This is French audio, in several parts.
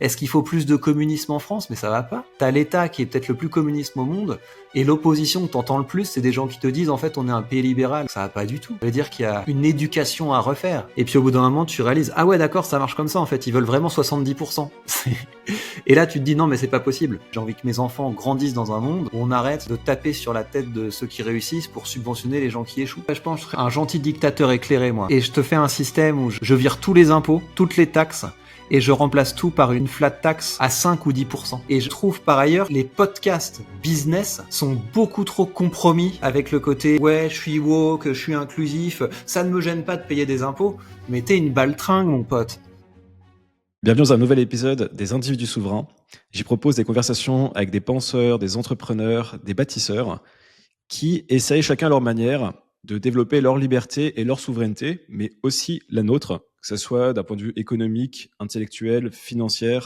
Est-ce qu'il faut plus de communisme en France? Mais ça va pas. T'as l'État qui est peut-être le plus communiste au monde, et l'opposition que t'entends le plus, c'est des gens qui te disent en fait on est un pays libéral. Ça va pas du tout. Ça veut dire qu'il y a une éducation à refaire. Et puis au bout d'un moment, tu réalises ah ouais d'accord, ça marche comme ça en fait. Ils veulent vraiment 70%. Et là, tu te dis non mais c'est pas possible. J'ai envie que mes enfants grandissent dans un monde où on arrête de taper sur la tête de ceux qui réussissent pour subventionner les gens qui échouent. Je pense que je serais un gentil dictateur éclairé moi. Et je te fais un système où je vire tous les impôts, toutes les taxes, et je remplace tout par une flat tax à 5 ou 10%. Et je trouve par ailleurs les podcasts business sont beaucoup trop compromis avec le côté ouais je suis woke, je suis inclusif, ça ne me gêne pas de payer des impôts, mais t'es une baltringue mon pote. Bienvenue dans un nouvel épisode des Individus Souverains. J'y propose des conversations avec des penseurs, des entrepreneurs, des bâtisseurs qui essayent chacun à leur manière de développer leur liberté et leur souveraineté, mais aussi la nôtre, que ce soit d'un point de vue économique, intellectuel, financier,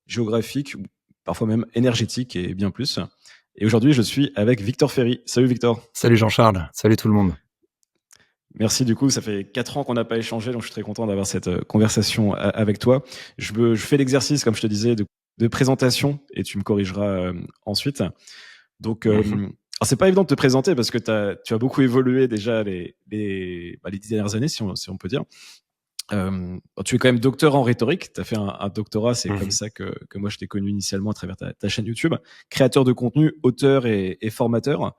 géographique, ou parfois même énergétique et bien plus. Et aujourd'hui, je suis avec Victor Ferry. Salut Victor. Salut Jean-Charles, salut tout le monde. Merci, du coup, ça fait 4 ans qu'on n'a pas échangé, donc je suis très content d'avoir cette conversation avec toi. Je fais l'exercice, comme je te disais, de présentation, et tu me corrigeras ensuite. Donc, alors c'est pas évident de te présenter parce que tu as beaucoup évolué déjà les 10 dernières années, si on peut dire. Tu es quand même docteur en rhétorique, tu as fait un doctorat, c'est comme ça que moi je t'ai connu initialement à travers ta chaîne YouTube. Créateur de contenu, auteur et formateur.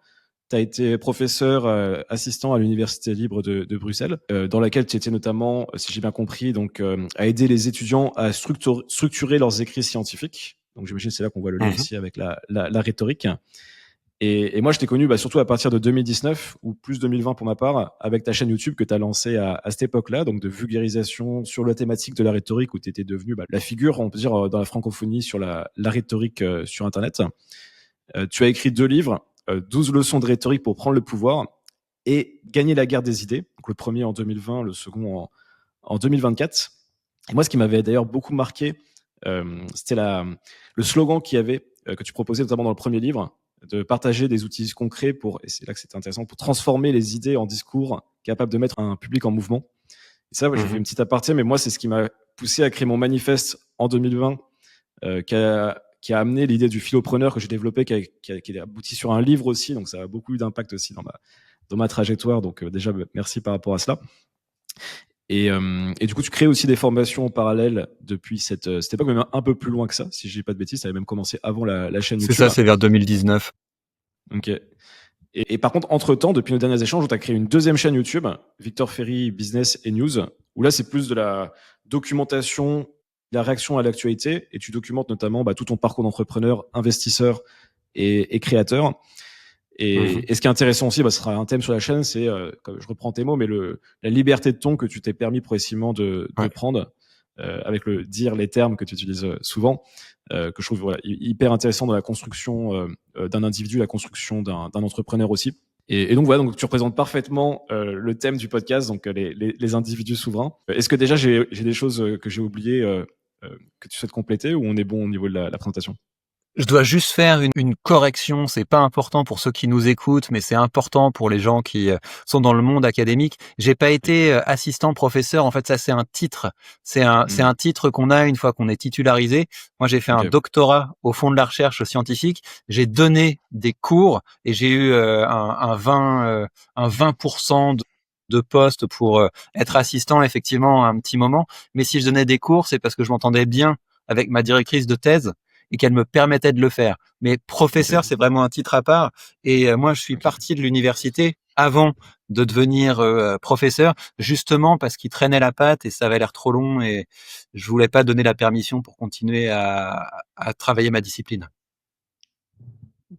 Tu as été professeur assistant à l'Université libre de Bruxelles, dans laquelle tu étais notamment, si j'ai bien compris, donc à aider les étudiants à structurer leurs écrits scientifiques. Donc j'imagine que c'est là qu'on voit le lien aussi avec la rhétorique. Et moi, je t'ai connu surtout à partir de 2019, ou plus 2020 pour ma part, avec ta chaîne YouTube que tu as lancée à cette époque-là, donc de vulgarisation sur la thématique de la rhétorique, où tu étais devenu la figure, on peut dire, dans la francophonie sur la rhétorique sur Internet. Tu as écrit 2 livres, 12 leçons de rhétorique pour prendre le pouvoir et gagner la guerre des idées. Donc le premier en 2020, le second en 2024. Et moi, ce qui m'avait d'ailleurs beaucoup marqué, c'était le slogan qu'il y avait, que tu proposais notamment dans le premier livre, de partager des outils concrets et c'est là que c'était intéressant, pour transformer les idées en discours capables de mettre un public en mouvement. Et ça, j'ai fait une petite aparté, mais moi, c'est ce qui m'a poussé à créer mon manifeste en 2020, qui a amené l'idée du philopreneur que j'ai développé, qui a abouti sur un livre aussi, donc ça a beaucoup eu d'impact aussi dans ma trajectoire, donc déjà, merci par rapport à cela. Et du coup, tu crées aussi des formations en parallèle depuis cette époque, même un peu plus loin que ça, si je dis pas de bêtises, ça avait même commencé avant la chaîne YouTube. C'est ça, c'est vers 2019. Ok. Et par contre, entre-temps, depuis nos derniers échanges, tu as créé une deuxième chaîne YouTube, Victor Ferry Business et News, où là, c'est plus de la documentation, la réaction à l'actualité, et tu documentes notamment tout ton parcours d'entrepreneur, investisseur et créateur. Et ce qui est intéressant aussi, ce sera un thème sur la chaîne, c'est, comme je reprends tes mots, mais la liberté de ton que tu t'es permis progressivement de prendre, avec les termes que tu utilises souvent, que je trouve hyper intéressant dans la construction d'un individu, la construction d'un entrepreneur aussi. Et donc voilà, donc tu représentes parfaitement le thème du podcast, donc les individus souverains. Est-ce que déjà j'ai des choses que j'ai oubliées que tu souhaites compléter, ou on est bon au niveau de la présentation? Je dois juste faire une correction, c'est pas important pour ceux qui nous écoutent, mais c'est important pour les gens qui sont dans le monde académique. J'ai pas été assistant professeur, en fait ça c'est un titre. C'est un titre qu'on a une fois qu'on est titularisé. Moi j'ai fait un doctorat au fond de la recherche scientifique, j'ai donné des cours et j'ai eu un 20% de poste pour être assistant effectivement un petit moment. Mais si je donnais des cours, c'est parce que je m'entendais bien avec ma directrice de thèse et qu'elle me permettait de le faire. Mais professeur, c'est vraiment un titre à part. Et moi, je suis parti de l'université avant de devenir professeur, justement parce qu'il traînait la patte et ça avait l'air trop long et je voulais pas donner la permission pour continuer à travailler ma discipline.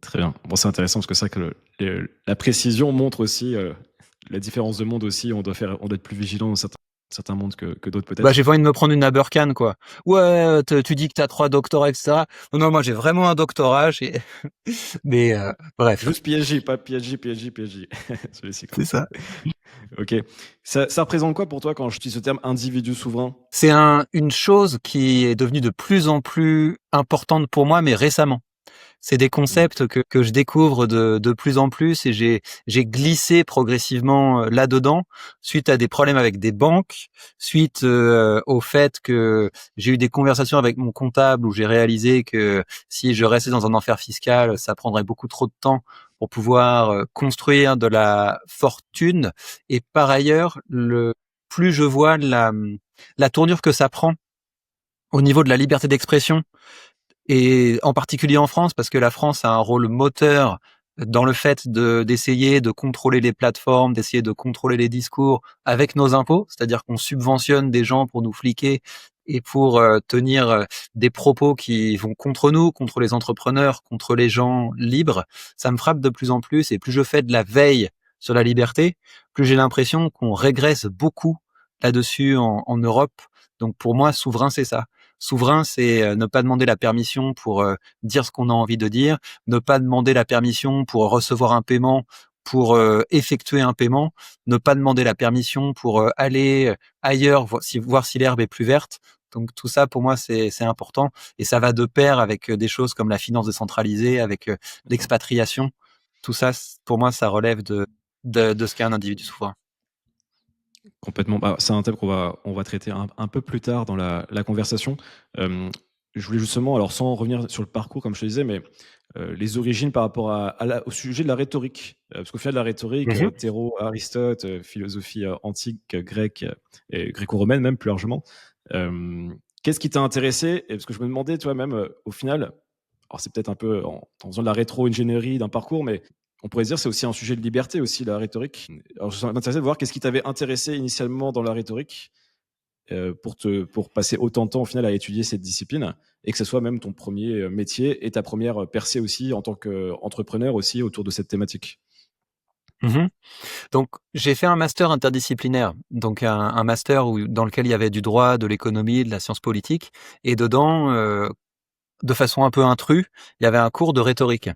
Très bien. Bon, c'est intéressant parce que c'est vrai que la précision montre aussi la différence de monde aussi. On doit être plus vigilant dans certains mondes que d'autres peut-être. J'ai pas envie de me prendre une Abercan, quoi. Ouais, tu dis que t'as 3 doctorats, etc. Non, moi j'ai vraiment un doctorat. Mais bref. Juste PhD, pas PhD. C'est ça. Ok. Ça représente quoi pour toi quand je utilise ce terme individu souverain? C'est une chose qui est devenue de plus en plus importante pour moi, mais récemment. C'est des Mmh. concepts que je découvre de plus en plus et j'ai glissé progressivement là-dedans suite à des problèmes avec des banques, suite au fait que j'ai eu des conversations avec mon comptable où j'ai réalisé que si je restais dans un enfer fiscal, ça prendrait beaucoup trop de temps pour pouvoir construire de la fortune. Et par ailleurs, plus je vois la tournure que ça prend au niveau de la liberté d'expression, et en particulier en France, parce que la France a un rôle moteur dans le fait d'essayer de contrôler les plateformes, d'essayer de contrôler les discours avec nos impôts, c'est-à-dire qu'on subventionne des gens pour nous fliquer et pour tenir des propos qui vont contre nous, contre les entrepreneurs, contre les gens libres. Ça me frappe de plus en plus, et plus je fais de la veille sur la liberté, plus j'ai l'impression qu'on régresse beaucoup là-dessus en Europe. Donc pour moi, souverain, c'est ça. Souverain, c'est ne pas demander la permission pour dire ce qu'on a envie de dire, ne pas demander la permission pour recevoir un paiement, pour effectuer un paiement, ne pas demander la permission pour aller ailleurs, voir si l'herbe est plus verte. Donc tout ça, pour moi, c'est important, et ça va de pair avec des choses comme la finance décentralisée, avec l'expatriation. Tout ça, pour moi, ça relève de ce qu'est un individu souverain. Complètement. Bah, c'est un thème on va traiter un peu plus tard dans la conversation. Je voulais justement, alors sans revenir sur le parcours, comme je te disais, mais les origines par rapport au sujet de la rhétorique. Parce qu'au final, la rhétorique, Mhm. Théro, Aristote, philosophie antique, grecque et gréco-romaine même plus largement. Qu'est-ce qui t'a intéressé? Et parce que je me demandais, toi même, au final, alors c'est peut-être un peu en faisant de la rétro-ingénierie d'un parcours, mais on pourrait se dire c'est aussi un sujet de liberté aussi, la rhétorique. Alors je m'intéressais de voir qu'est-ce qui t'avait intéressé initialement dans la rhétorique pour passer autant de temps au final à étudier cette discipline et que ce soit même ton premier métier et ta première percée aussi en tant qu'entrepreneur aussi autour de cette thématique. Mhm. Donc, j'ai fait un master interdisciplinaire, donc un master dans lequel il y avait du droit, de l'économie, de la science politique, et dedans, de façon un peu intrus, il y avait un cours de rhétorique.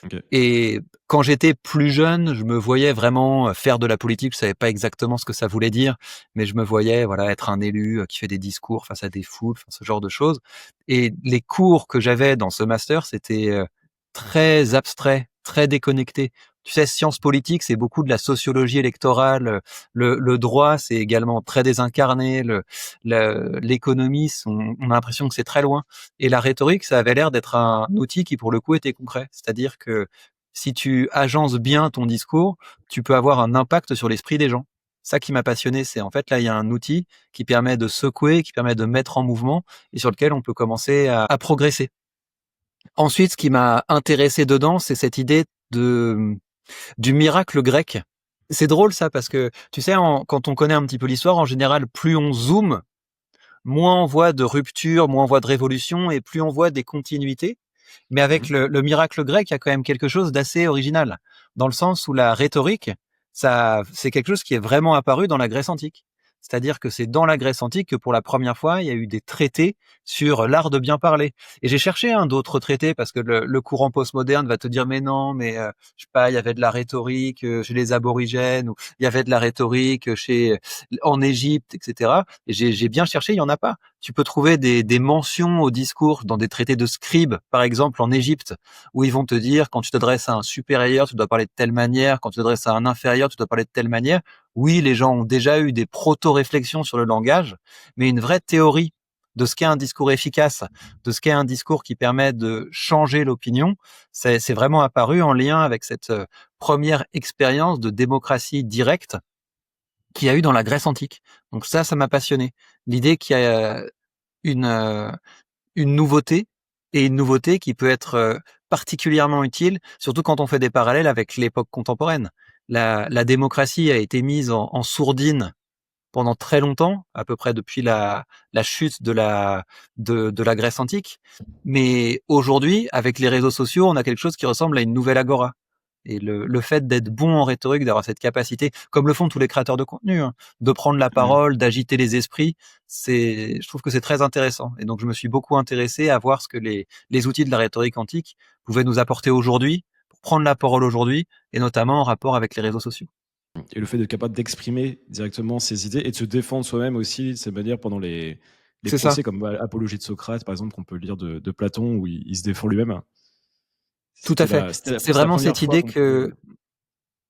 Ok. Et quand j'étais plus jeune, je me voyais vraiment faire de la politique. Je savais pas exactement ce que ça voulait dire, mais je me voyais, voilà, être un élu qui fait des discours face à des foules, enfin, ce genre de choses. Et les cours que j'avais dans ce master, c'était très abstrait, très déconnecté. Tu sais, sciences politiques, c'est beaucoup de la sociologie électorale. Le droit, c'est également très désincarné. L'économie, on a l'impression que c'est très loin. Et la rhétorique, ça avait l'air d'être un outil qui, pour le coup, était concret. C'est-à-dire que si tu agences bien ton discours, tu peux avoir un impact sur l'esprit des gens. Ça qui m'a passionné, c'est en fait là, il y a un outil qui permet de secouer, qui permet de mettre en mouvement, et sur lequel on peut commencer à progresser. Ensuite, ce qui m'a intéressé dedans, c'est cette idée du miracle grec. C'est drôle ça, parce que tu sais, quand on connaît un petit peu l'histoire, en général, plus on zoome, moins on voit de ruptures, moins on voit de révolutions, et plus on voit des continuités. Mais avec Mhm. le miracle grec, il y a quand même quelque chose d'assez original, dans le sens où la rhétorique, c'est quelque chose qui est vraiment apparu dans la Grèce antique. C'est-à-dire que c'est dans la Grèce antique que pour la première fois, il y a eu des traités sur l'art de bien parler. Et j'ai cherché d'autres traités, parce que le courant postmoderne va te dire mais non, mais je sais pas, il y avait de la rhétorique chez les aborigènes, ou il y avait de la rhétorique en Égypte, etc. Et j'ai bien cherché, il y en a pas. Tu peux trouver des mentions au discours dans des traités de scribes, par exemple en Égypte, où ils vont te dire quand tu t'adresses à un supérieur, tu dois parler de telle manière, quand tu t'adresses à un inférieur, tu dois parler de telle manière. Oui, les gens ont déjà eu des proto-réflexions sur le langage, mais une vraie théorie de ce qu'est un discours efficace, de ce qu'est un discours qui permet de changer l'opinion, c'est vraiment apparu en lien avec cette première expérience de démocratie directe qu'il y a eu dans la Grèce antique. Donc ça m'a passionné. L'idée qu'il y a une, euh, une nouveauté, et une nouveauté qui peut être particulièrement utile, surtout quand on fait des parallèles avec l'époque contemporaine. La démocratie a été mise en sourdine pendant très longtemps, à peu près depuis la chute de la Grèce antique. Mais aujourd'hui, avec les réseaux sociaux, on a quelque chose qui ressemble à une nouvelle agora. Et le fait d'être bon en rhétorique, d'avoir cette capacité, comme le font tous les créateurs de contenu, hein, de prendre la Mhm. parole, d'agiter les esprits, je trouve que c'est très intéressant. Et donc, je me suis beaucoup intéressé à voir ce que les outils de la rhétorique antique pouvaient nous apporter aujourd'hui, pour prendre la parole aujourd'hui, et notamment en rapport avec les réseaux sociaux. Et le fait d'être capable d'exprimer directement ses idées et de se défendre soi-même aussi de cette manière pendant les C'est ça. procès comme Apologie de Socrate, par exemple, qu'on peut lire de Platon, où il se défend lui-même. Tout à fait. C'est la vraiment première cette fois idée qu'on te... que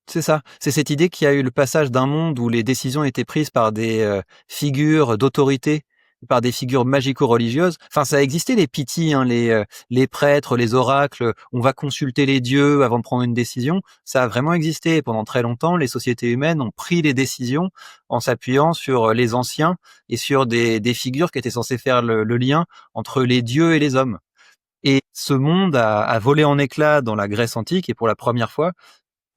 c'est ça. C'est cette idée qu'il y a eu le passage d'un monde où les décisions étaient prises par des figures d'autorité, par des figures magico-religieuses. Enfin, ça a existé les pythis, hein, les prêtres, les oracles. On va consulter les dieux avant de prendre une décision. Ça a vraiment existé. Et pendant très longtemps, les sociétés humaines ont pris les décisions en s'appuyant sur les anciens et sur des figures qui étaient censées faire le lien entre les dieux et les hommes. Et ce monde a volé en éclats dans la Grèce antique et pour la première fois,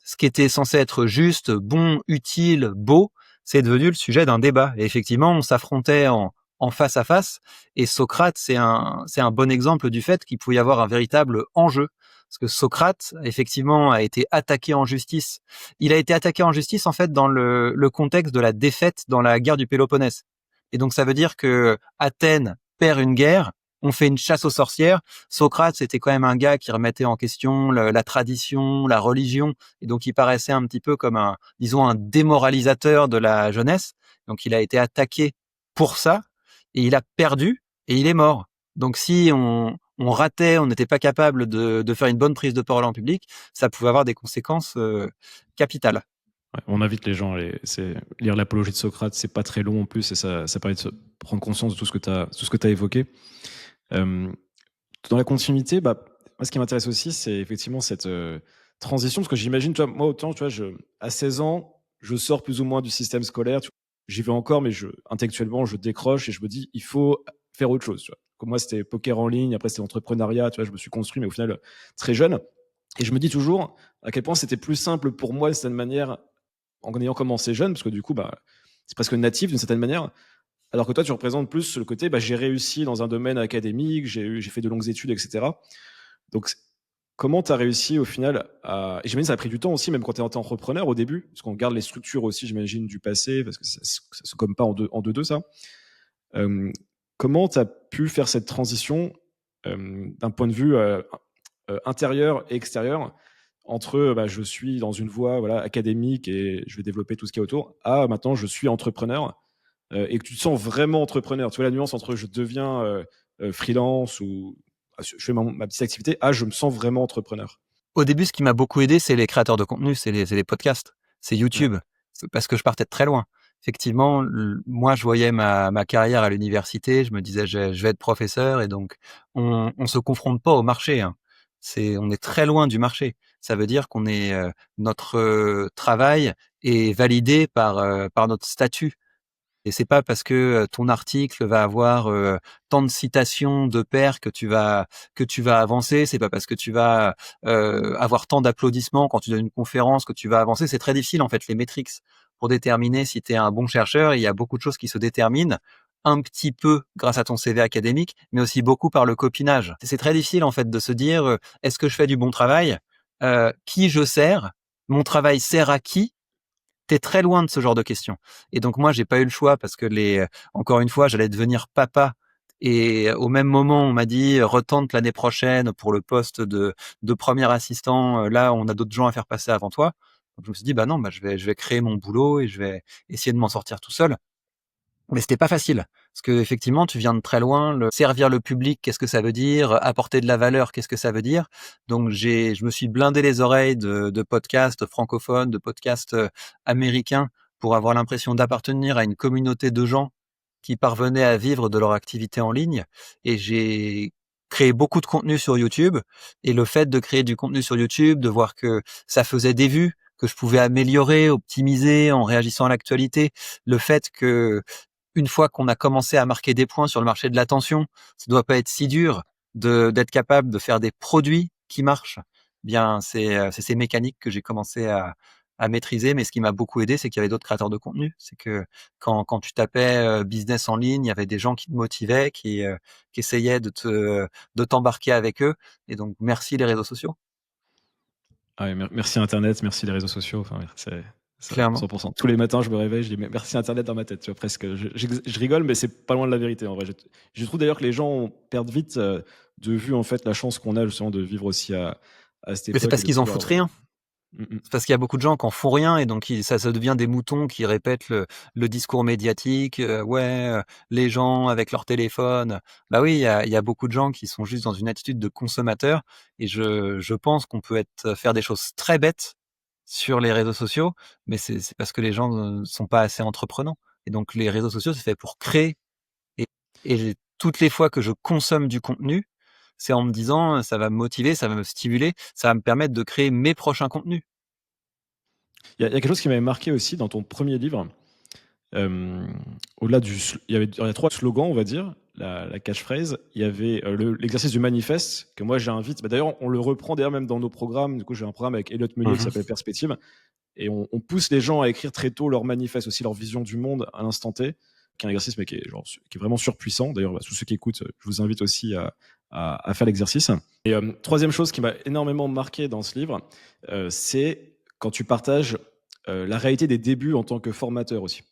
ce qui était censé être juste, bon, utile, beau, c'est devenu le sujet d'un débat. Et effectivement, on s'affrontait en face à face. Et Socrate, c'est un bon exemple du fait qu'il pouvait y avoir un véritable enjeu. Parce que Socrate, effectivement, a été attaqué en justice. Il a été attaqué en justice, en fait, dans le contexte de la défaite dans la guerre du Péloponnèse. Et donc, ça veut dire que Athènes perd une guerre, on fait une chasse aux sorcières. Socrate, c'était quand même un gars qui remettait en question la tradition, la religion, et donc il paraissait un petit peu comme disons, un démoralisateur de la jeunesse. Donc il a été attaqué pour ça, et il a perdu, et il est mort. Donc si on ratait, on n'était pas capable de faire une bonne prise de parole en public, ça pouvait avoir des conséquences capitales. Ouais, on invite les gens à lire l'apologie de Socrate, c'est pas très long en plus, et ça permet de se prendre conscience de tout ce que tu as évoqué. Dans la continuité, moi, ce qui m'intéresse aussi, c'est effectivement cette transition, parce que j'imagine, moi, autant, tu vois, à 16 ans, je sors plus ou moins du système scolaire, j'y vais encore, mais intellectuellement, je décroche et je me dis, il faut faire autre chose. Tu vois. Comme moi, c'était poker en ligne, après, c'était l'entrepreneuriat, tu vois, je me suis construit, mais au final, très jeune. Et je me dis toujours à quel point c'était plus simple pour moi, d'une certaine manière, en ayant commencé jeune, parce que du coup, c'est presque natif d'une certaine manière. Alors que toi, tu représentes plus le côté, j'ai réussi dans un domaine académique, j'ai fait de longues études, etc. Donc, comment tu as réussi au final à... Et j'imagine que ça a pris du temps aussi, même quand tu es entrepreneur au début, parce qu'on garde les structures aussi, j'imagine, du passé, parce que ça se gomme pas en deux, ça. Comment tu as pu faire cette transition d'un point de vue intérieur et extérieur entre je suis dans une voie académique et je vais développer tout ce qui est autour, à maintenant je suis entrepreneur et que tu te sens vraiment entrepreneur. Tu vois la nuance entre je deviens freelance ou je fais ma petite activité, je me sens vraiment entrepreneur. Au début, ce qui m'a beaucoup aidé, c'est les créateurs de contenu, c'est les podcasts, c'est Ouais. YouTube. C'est parce que je partais de très loin. Effectivement, moi, je voyais ma carrière à l'université, je me disais, je vais être professeur, et donc on se confronte pas au marché, hein. On est très loin du marché. Ça veut dire qu'on est notre travail est validé par notre statut. Et c'est pas parce que ton article va avoir tant de citations de pairs que tu vas avancer. C'est pas parce que tu vas avoir tant d'applaudissements quand tu donnes une conférence que tu vas avancer. C'est très difficile en fait les métriques pour déterminer si tu es un bon chercheur. Il y a beaucoup de choses qui se déterminent un petit peu grâce à ton CV académique, mais aussi beaucoup par le copinage. C'est très difficile en fait de se dire est-ce que je fais du bon travail, qui je sers, mon travail sert à qui. T'es très loin de ce genre de questions. Et donc moi, j'ai pas eu le choix parce que encore une fois, j'allais devenir papa. Et au même moment, on m'a dit retente l'année prochaine pour le poste de premier assistant. Là, on a d'autres gens à faire passer avant toi. Donc je me suis dit bah non, je vais créer mon boulot et je vais essayer de m'en sortir tout seul. Mais c'était pas facile parce que effectivement, tu viens de très loin. Servir le public, qu'est-ce que ça veut dire? Apporter de la valeur, qu'est-ce que ça veut dire? Donc je me suis blindé les oreilles de podcasts francophones, de podcasts américains pour avoir l'impression d'appartenir à une communauté de gens qui parvenaient à vivre de leur activité en ligne. Et j'ai créé beaucoup de contenu sur YouTube. Et le fait de créer du contenu sur YouTube, de voir que ça faisait des vues, que je pouvais améliorer, optimiser en réagissant à l'actualité, le fait que une fois qu'on a commencé à marquer des points sur le marché de l'attention, ça doit pas être si dur d'être capable de faire des produits qui marchent. Bien, c'est ces mécaniques que j'ai commencé à maîtriser. Mais ce qui m'a beaucoup aidé, c'est qu'il y avait d'autres créateurs de contenu. C'est que quand tu tapais business en ligne, il y avait des gens qui te motivaient, qui essayaient de t'embarquer avec eux. Et donc, merci les réseaux sociaux. Merci Internet, merci les réseaux sociaux. Enfin, c'est ça, Clairement. 100%. Tous les matins, je me réveille, je dis merci Internet dans ma tête. Tu vois, presque. Je rigole, mais c'est pas loin de la vérité en vrai. Je trouve d'ailleurs que les gens perdent vite de vue en fait la chance qu'on a justement de vivre aussi à cette Mais c'est époque et parce de qu'ils en foutent pouvoir. rien. C'est parce qu'il y a beaucoup de gens qui en font rien et donc ça devient des moutons qui répètent le discours médiatique. Les gens avec leur téléphone. Bah oui, il y a beaucoup de gens qui sont juste dans une attitude de consommateur et je pense qu'on peut faire des choses très bêtes sur les réseaux sociaux, mais c'est parce que les gens ne sont pas assez entreprenants. Et donc les réseaux sociaux, c'est fait pour créer. Et, et toutes les fois que je consomme du contenu, c'est en me disant ça va me motiver, ça va me stimuler, ça va me permettre de créer mes prochains contenus. Il y a quelque chose qui m'avait marqué aussi dans ton premier livre. Euh, Au-delà il y a 3 slogans, on va dire, la catchphrase. Il y avait l'exercice du manifeste que moi j'invite. Bah, d'ailleurs, on le reprend d'ailleurs même dans nos programmes. Du coup, j'ai un programme avec Elliot Meunier qui Mhm. s'appelle Perspective, et on pousse les gens à écrire très tôt leur manifeste, aussi leur vision du monde à l'instant T, qui est un exercice mais qui est vraiment surpuissant. D'ailleurs, tous ceux qui écoutent, je vous invite aussi à faire l'exercice. Et troisième chose qui m'a énormément marqué dans ce livre, c'est quand tu partages la réalité des débuts en tant que formateur aussi.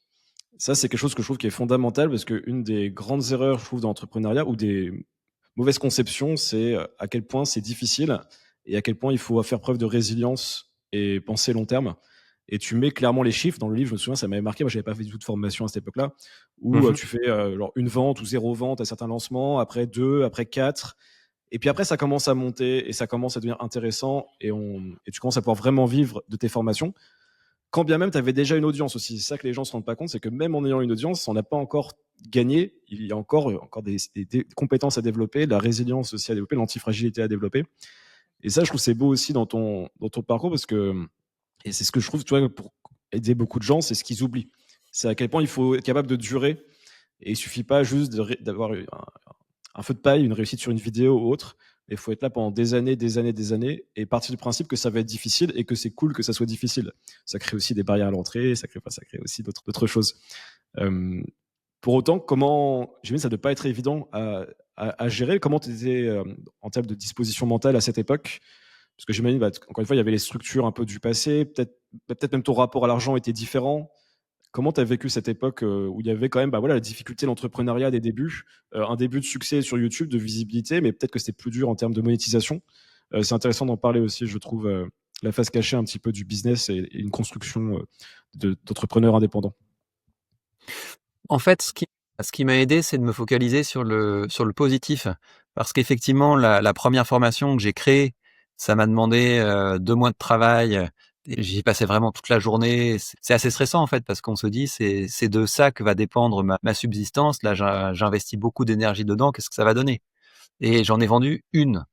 Ça, c'est quelque chose que je trouve qui est fondamental, parce qu'une des grandes erreurs, je trouve, dans l'entrepreneuriat, ou des mauvaises conceptions, c'est à quel point c'est difficile et à quel point il faut faire preuve de résilience et penser long terme. Et tu mets clairement les chiffres dans le livre. Je me souviens, ça m'avait marqué. Moi, j'avais pas fait du tout de formation à cette époque-là, où Mhm. tu fais genre une vente ou 0 vente à certains lancements, après 2, après 4. Et puis après, ça commence à monter et ça commence à devenir intéressant, et tu commences à pouvoir vraiment vivre de tes formations. Quand bien même tu avais déjà une audience aussi. C'est ça que les gens ne se rendent pas compte, c'est que même en ayant une audience, on n'a pas encore gagné. Il y a encore des compétences à développer, de la résilience aussi à développer, l'antifragilité à développer. Et ça, je trouve c'est beau aussi dans ton parcours, parce que, et c'est ce que je trouve, tu vois, pour aider beaucoup de gens, c'est ce qu'ils oublient. C'est à quel point il faut être capable de durer. Et il suffit pas juste d'avoir un feu de paille, une réussite sur une vidéo ou autre. Il faut être là pendant des années, des années, des années, et partir du principe que ça va être difficile et que c'est cool que ça soit difficile. Ça crée aussi des barrières à l'entrée, ça crée aussi d'autres choses. Euh, pour autant, j'imagine que ça ne doit pas être évident à gérer. Comment tu étais en termes de disposition mentale à cette époque? Parce que j'imagine, bah, encore une fois, il y avait les structures un peu du passé, peut-être même ton rapport à l'argent était différent. Comment tu as vécu cette époque où il y avait quand même, bah voilà, la difficulté de l'entrepreneuriat des débuts, un début de succès sur YouTube, de visibilité, mais peut-être que c'était plus dur en termes de monétisation. C'est intéressant d'en parler aussi, je trouve, la face cachée un petit peu du business et une construction d'entrepreneurs indépendants. En fait, ce qui m'a aidé, c'est de me focaliser sur le positif. Parce qu'effectivement, la première formation que j'ai créée, ça m'a demandé 2 mois de travail. Et j'y passais vraiment toute la journée. C'est assez stressant en fait, parce qu'on se dit c'est de ça que va dépendre ma subsistance. Là, j'investis beaucoup d'énergie dedans. Qu'est-ce que ça va donner? Et j'en ai vendu une.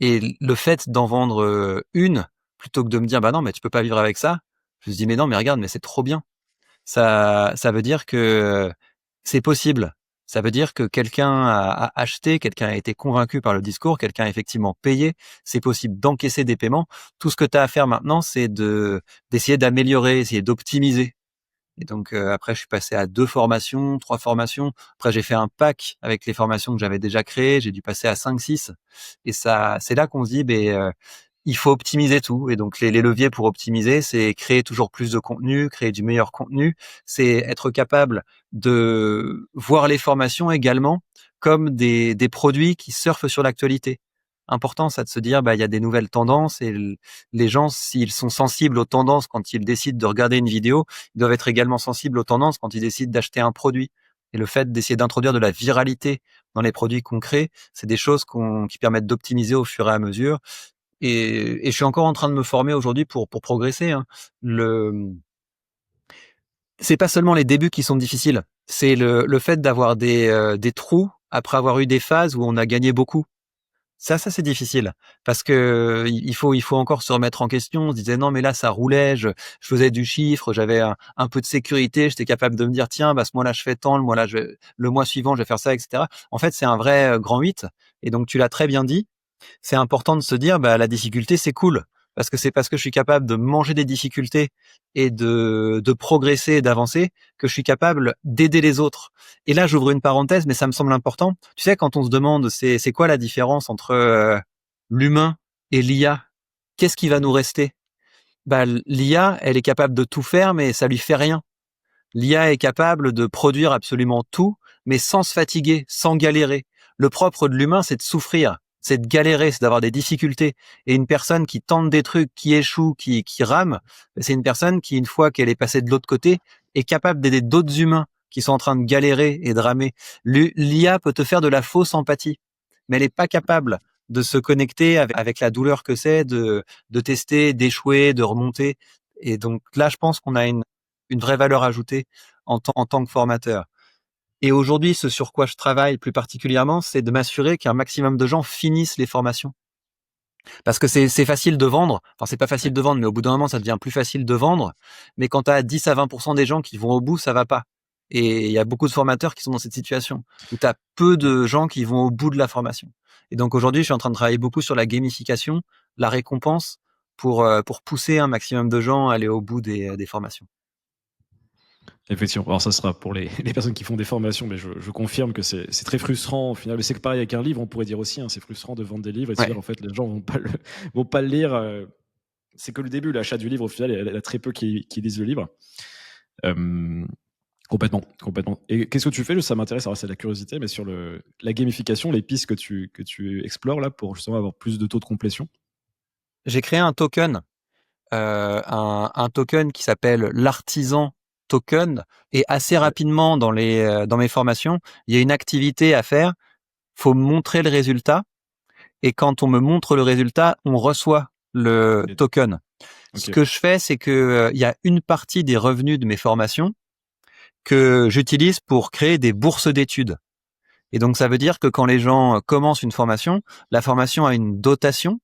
Et le fait d'en vendre une, plutôt que de me dire bah non, mais tu peux pas vivre avec ça, je me dis mais non, mais regarde, mais c'est trop bien. Ça veut dire que c'est possible. Ça veut dire que quelqu'un a acheté, quelqu'un a été convaincu par le discours, quelqu'un a effectivement payé. C'est possible d'encaisser des paiements. Tout ce que tu as à faire maintenant, c'est d'essayer d'améliorer, essayer d'optimiser. Et donc après, je suis passé à 2 formations, 3 formations. Après, j'ai fait un pack avec les formations que j'avais déjà créées. J'ai dû passer à 5, 6. Et ça, c'est là qu'on se dit, il faut optimiser tout. Et donc, les leviers pour optimiser, c'est créer toujours plus de contenu, créer du meilleur contenu. C'est être capable de voir les formations également comme des produits qui surfent sur l'actualité. Important, ça de se dire, il y a des nouvelles tendances et les gens, s'ils sont sensibles aux tendances quand ils décident de regarder une vidéo, ils doivent être également sensibles aux tendances quand ils décident d'acheter un produit. Et le fait d'essayer d'introduire de la viralité dans les produits qu'on crée, c'est des choses qui permettent d'optimiser au fur et à mesure. Et je suis encore en train de me former aujourd'hui pour progresser, hein. C'est pas seulement les débuts qui sont difficiles, c'est le fait d'avoir des trous après avoir eu des phases où on a gagné beaucoup. Ça c'est difficile parce que il faut encore se remettre en question. On se disait non mais là ça roulait, je faisais du chiffre, j'avais un peu de sécurité, j'étais capable de me dire tiens ce mois-là je fais tant, le mois suivant je vais faire ça, etc. En fait c'est un vrai grand 8. Et donc tu l'as très bien dit, c'est important de se dire la difficulté c'est cool parce que c'est parce que je suis capable de manger des difficultés et de progresser et d'avancer que je suis capable d'aider les autres. Et là j'ouvre une parenthèse mais ça me semble important. Tu sais quand on se demande c'est quoi la différence entre l'humain et l'IA, qu'est-ce qui va nous rester? L'IA elle est capable de tout faire mais ça lui fait rien. L'IA est capable de produire absolument tout mais sans se fatiguer, sans galérer. Le propre de l'humain c'est de souffrir. c'est de galérer, c'est d'avoir des difficultés. Et une personne qui tente des trucs, qui échoue, qui rame, c'est une personne qui, une fois qu'elle est passée de l'autre côté, est capable d'aider d'autres humains qui sont en train de galérer et de ramer. L'IA peut te faire de la fausse empathie, mais elle n'est pas capable de se connecter avec la douleur que c'est de tester, d'échouer, de remonter. Et donc là, je pense qu'on a une vraie valeur ajoutée en tant que formateur. Et aujourd'hui, ce sur quoi je travaille plus particulièrement, c'est de m'assurer qu'un maximum de gens finissent les formations. Parce que c'est facile de vendre. Enfin, c'est pas facile de vendre, mais au bout d'un moment, ça devient plus facile de vendre. Mais quand tu as 10 à 20% des gens qui vont au bout, ça va pas. Et il y a beaucoup de formateurs qui sont dans cette situation où tu as peu de gens qui vont au bout de la formation. Et donc aujourd'hui, je suis en train de travailler beaucoup sur la gamification, la récompense pour pousser un maximum de gens à aller au bout des formations. Effectivement. Alors ça sera pour les personnes qui font des formations, mais je confirme que c'est très frustrant au final. Mais c'est que pareil avec un livre, on pourrait dire aussi, hein, c'est frustrant de vendre des livres et de se dire en fait les gens vont pas le lire. C'est que le début, l'achat du livre au final, il y a très peu qui lisent le livre. Complètement. Et qu'est-ce que tu fais? Ça m'intéresse, alors c'est de la curiosité, mais sur la gamification, les pistes que tu explores là pour justement avoir plus de taux de complétion. J'ai créé un token, un token qui s'appelle l'artisan token, et assez rapidement dans mes formations, il y a une activité à faire. Faut montrer le résultat, et quand on me montre le résultat, on reçoit le token. Ce que je fais, c'est que il y a une partie des revenus de mes formations que j'utilise pour créer des bourses d'études. Et donc ça veut dire que quand les gens commencent une formation, la formation a une dotation,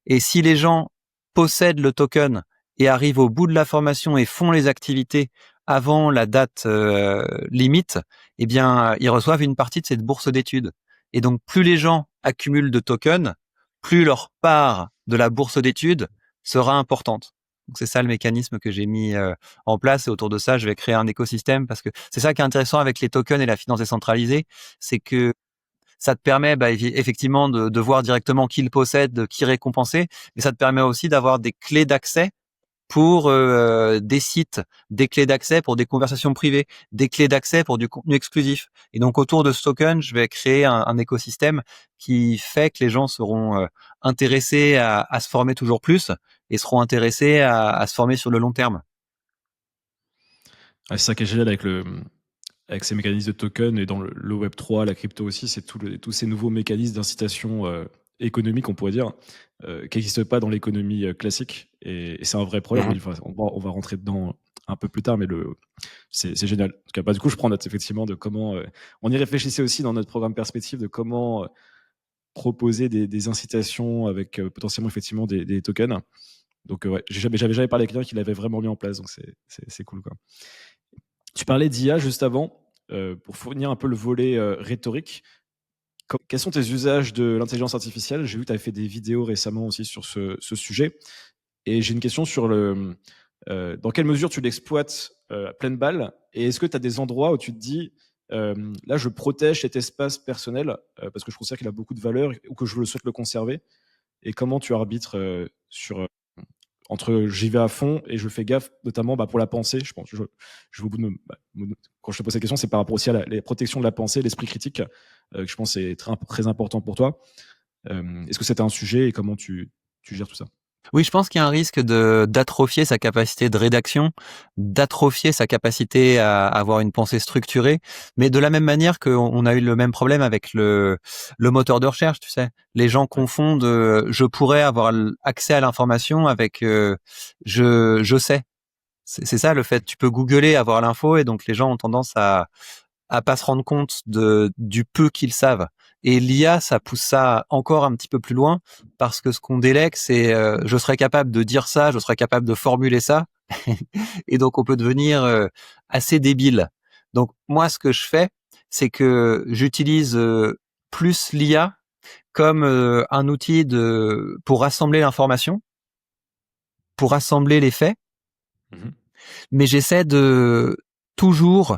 et si les gens possèdent le token et arrivent au bout de la formation et font les activités avant la date limite, eh bien, ils reçoivent une partie de cette bourse d'études. Et donc, plus les gens accumulent de tokens, plus leur part de la bourse d'études sera importante. Donc, c'est ça le mécanisme que j'ai mis en place. Et autour de ça, je vais créer un écosystème, parce que c'est ça qui est intéressant avec les tokens et la finance décentralisée, c'est que ça te permet effectivement de voir directement qui le possède, qui récompenser, mais ça te permet aussi d'avoir des clés d'accès pour des sites, des clés d'accès pour des conversations privées, des clés d'accès pour du contenu exclusif. Et donc autour de ce token, je vais créer un écosystème qui fait que les gens seront intéressés à se former toujours plus, et seront intéressés à se former sur le long terme. C'est ça qui est génial avec ces mécanismes de token et dans le Web3, la crypto aussi, c'est tous ces nouveaux mécanismes d'incitation économique, on pourrait dire, qui n'existent pas dans l'économie classique. Et c'est un vrai problème. Enfin, on va rentrer dedans un peu plus tard, mais c'est génial. En tout cas, du coup, je prends note effectivement de comment on y réfléchissait aussi dans notre programme Perspective, de comment proposer des incitations avec potentiellement effectivement des tokens. Donc ouais, j'avais jamais parlé avec quelqu'un qui l'avait vraiment mis en place, donc c'est cool quoi. Tu parlais d'IA juste avant, pour fournir un peu le volet rhétorique. Quels sont tes usages de l'intelligence artificielle? J'ai vu que tu avais fait des vidéos récemment aussi sur ce sujet. Et j'ai une question sur dans quelle mesure tu l'exploites à pleine balle? Et est-ce que tu as des endroits où tu te dis, là, je protège cet espace personnel parce que je considère qu'il a beaucoup de valeur ou que je le souhaite le conserver? Et comment tu arbitres entre j'y vais à fond et je fais gaffe, notamment pour la pensée. Je pense, je vais au bout de quand je te pose cette question, c'est par rapport aussi à la protection de la pensée, l'esprit critique, que je pense est très important pour toi. Est-ce que c'était un sujet et comment tu gères tout ça? Oui, je pense qu'il y a un risque d'atrophier sa capacité de rédaction, d'atrophier sa capacité à avoir une pensée structurée, mais de la même manière qu'on a eu le même problème avec le moteur de recherche, tu sais. Les gens confondent je pourrais avoir accès à l'information avec je sais. C'est ça le fait. Tu peux googler, avoir l'info, et donc les gens ont tendance à pas se rendre compte du peu qu'ils savent. Et l'IA, ça pousse ça encore un petit peu plus loin, parce que ce qu'on délègue, c'est je serais capable de dire ça, je serais capable de formuler ça, et donc on peut devenir assez débile. Donc moi, ce que je fais, c'est que j'utilise plus l'IA comme un outil pour rassembler l'information, pour rassembler les faits, mais j'essaie de toujours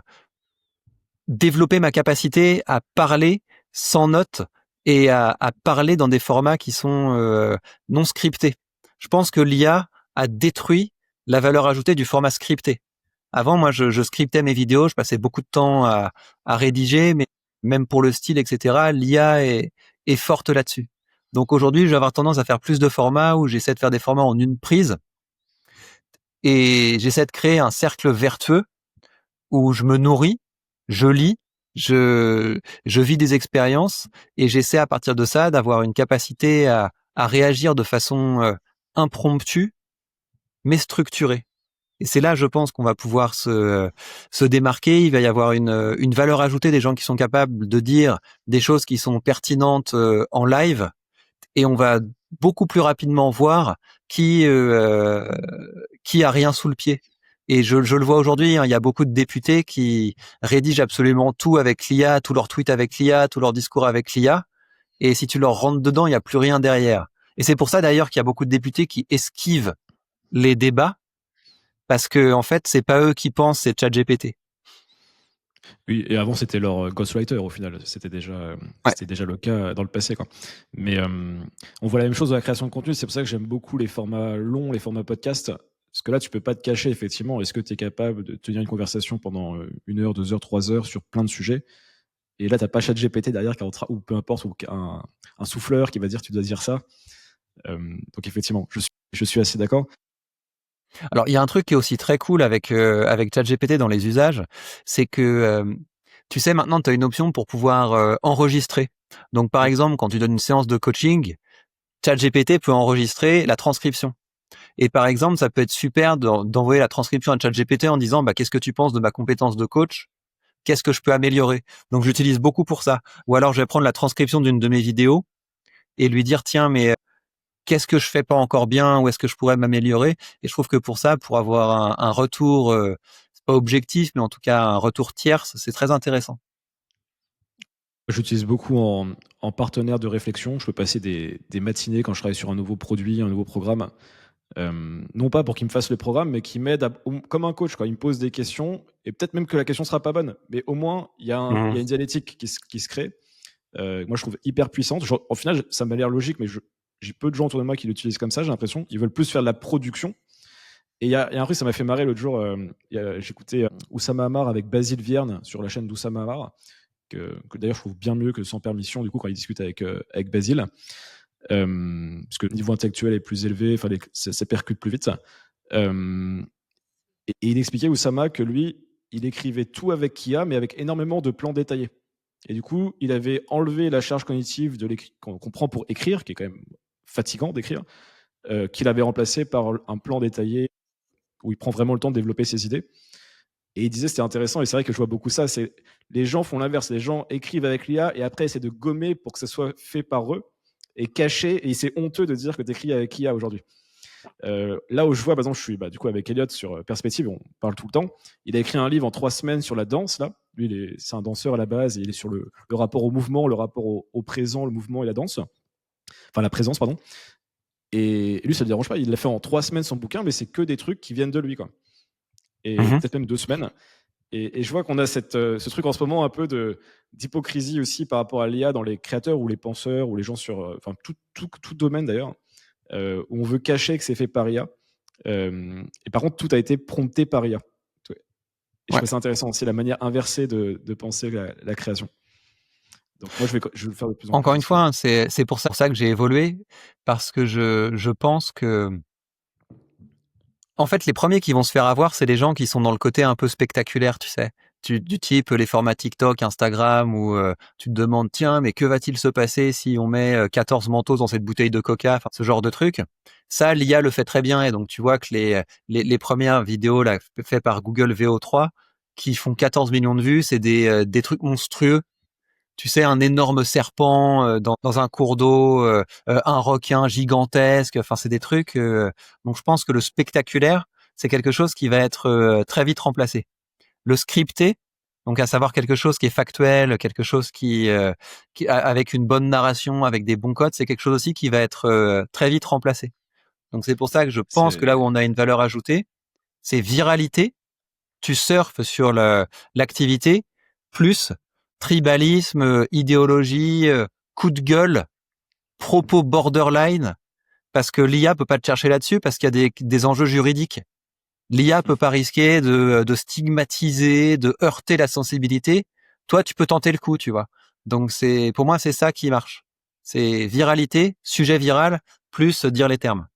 développer ma capacité à parler sans notes, et à parler dans des formats qui sont non scriptés. Je pense que l'IA a détruit la valeur ajoutée du format scripté. Avant, moi, je scriptais mes vidéos, je passais beaucoup de temps à rédiger, mais même pour le style, etc., l'IA est forte là-dessus. Donc aujourd'hui, je vais avoir tendance à faire plus de formats où j'essaie de faire des formats en une prise et j'essaie de créer un cercle vertueux où je me nourris, je lis, je vis des expériences et j'essaie à partir de ça d'avoir une capacité à réagir de façon impromptue mais structurée. Et c'est là, je pense, qu'on va pouvoir se démarquer. Il va y avoir une valeur ajoutée des gens qui sont capables de dire des choses qui sont pertinentes en live et on va beaucoup plus rapidement voir qui a rien sous le pied. Et je le vois aujourd'hui, hein, il y a beaucoup de députés qui rédigent absolument tout avec l'IA, tous leurs tweets avec l'IA, tous leurs discours avec l'IA. Et si tu leur rentres dedans, il n'y a plus rien derrière. Et c'est pour ça d'ailleurs qu'il y a beaucoup de députés qui esquivent les débats parce que en fait, c'est pas eux qui pensent, c'est ChatGPT. Oui, et avant c'était leur ghostwriter au final, c'était déjà le cas dans le passé quoi. Mais on voit la même chose dans la création de contenu, c'est pour ça que j'aime beaucoup les formats longs, les formats podcast, parce que là tu peux pas te cacher effectivement, est-ce que tu es capable de tenir une conversation pendant 1 heure, 2 heures, 3 heures sur plein de sujets, et là t'as pas ChatGPT derrière ou peu importe, ou un souffleur qui va dire tu dois dire ça. Donc effectivement, je suis assez d'accord. Alors, il y a un truc qui est aussi très cool avec ChatGPT dans les usages, c'est que tu sais maintenant tu as une option pour pouvoir enregistrer. Donc par exemple, quand tu donnes une séance de coaching, ChatGPT peut enregistrer la transcription. Et par exemple, ça peut être super d'envoyer la transcription à ChatGPT en disant qu'est-ce que tu penses de ma compétence de coach? Qu'est-ce que je peux améliorer? Donc j'utilise beaucoup pour ça. Ou alors je vais prendre la transcription d'une de mes vidéos et lui dire tiens mais qu'est-ce que je fais pas encore bien, où est-ce que je pourrais m'améliorer. Et je trouve que pour ça, pour avoir un retour, c'est pas objectif, mais en tout cas un retour tierce, c'est très intéressant. J'utilise beaucoup en partenaire de réflexion. Je peux passer des matinées quand je travaille sur un nouveau produit, un nouveau programme. Non pas pour qu'il me fasse le programme, mais qu'il m'aide comme un coach, quoi. Il me pose des questions, et peut-être même que la question sera pas bonne, mais au moins, il y a une dialectique qui se crée. Moi, je trouve hyper puissante. Au final, ça m'a l'air logique, mais j'ai peu de gens autour de moi qui l'utilisent comme ça, j'ai l'impression. Ils veulent plus faire de la production. Et il y a un truc, ça m'a fait marrer l'autre jour. J'écoutais Oussama Hamar avec Basile Vierne sur la chaîne d'Oussama Hamar, que d'ailleurs je trouve bien mieux que Sans Permission, du coup, quand il discute avec Basile. Parce que le niveau intellectuel est plus élevé, enfin, ça percute plus vite. Et il expliquait, Oussama, que lui, il écrivait tout avec IA, mais avec énormément de plans détaillés. Et du coup, il avait enlevé la charge cognitive qu'on prend pour écrire, qui est quand même fatigant d'écrire, qu'il avait remplacé par un plan détaillé où il prend vraiment le temps de développer ses idées. Et il disait c'était intéressant, et c'est vrai que je vois beaucoup ça, c'est les gens font l'inverse, les gens écrivent avec l'IA et après essaient de gommer pour que ce soit fait par eux et caché, et c'est honteux de dire que tu écris avec IA aujourd'hui. Là où je vois, par exemple, je suis du coup avec Elliot sur Perspective, on parle tout le temps. Il a écrit un livre en 3 semaines sur la danse. Là, lui, c'est un danseur à la base, et il est sur le rapport au mouvement, le rapport au présent, le mouvement et la danse. Enfin, la présence, pardon. Et lui, ça ne le dérange pas. Il l'a fait en 3 semaines son bouquin, mais c'est que des trucs qui viennent de lui, quoi. Et peut-être même 2 semaines. Et je vois qu'on a ce truc en ce moment un peu d'hypocrisie aussi par rapport à l'IA dans les créateurs ou les penseurs ou les gens sur tout domaine d'ailleurs, où on veut cacher que c'est fait par IA. Et par contre, tout a été prompté par IA. Et je trouve ça intéressant aussi, la manière inversée de penser la création. Donc moi, je vais le faire de plus en plus. Encore une fois, hein, c'est pour ça que j'ai évolué, parce que je pense que en fait, les premiers qui vont se faire avoir, c'est les gens qui sont dans le côté un peu spectaculaire, tu sais. Du type les formats TikTok, Instagram, où tu te demandes, tiens, mais que va-t-il se passer si on met 14 mentos dans cette bouteille de coca, enfin, ce genre de truc. Ça, l'IA le fait très bien. Et donc, tu vois que les premières vidéos là, faites par Google VO3, qui font 14 millions de vues, c'est des trucs monstrueux. Tu sais, un énorme serpent dans un cours d'eau, un requin gigantesque. Enfin, c'est des trucs. Donc, je pense que le spectaculaire, c'est quelque chose qui va être très vite remplacé. Le scripté, donc à savoir quelque chose qui est factuel, quelque chose qui avec une bonne narration, avec des bons codes, c'est quelque chose aussi qui va être très vite remplacé. Donc, c'est pour ça que je pense que là où on a une valeur ajoutée, c'est viralité. Tu surfes sur l'activité plus tribalisme, idéologie, coup de gueule, propos borderline, parce que l'IA peut pas te chercher là-dessus parce qu'il y a des enjeux juridiques. L'IA peut pas risquer de stigmatiser, de heurter la sensibilité. Toi, tu peux tenter le coup, tu vois. Donc pour moi, c'est ça qui marche. C'est viralité, sujet viral, plus dire les termes.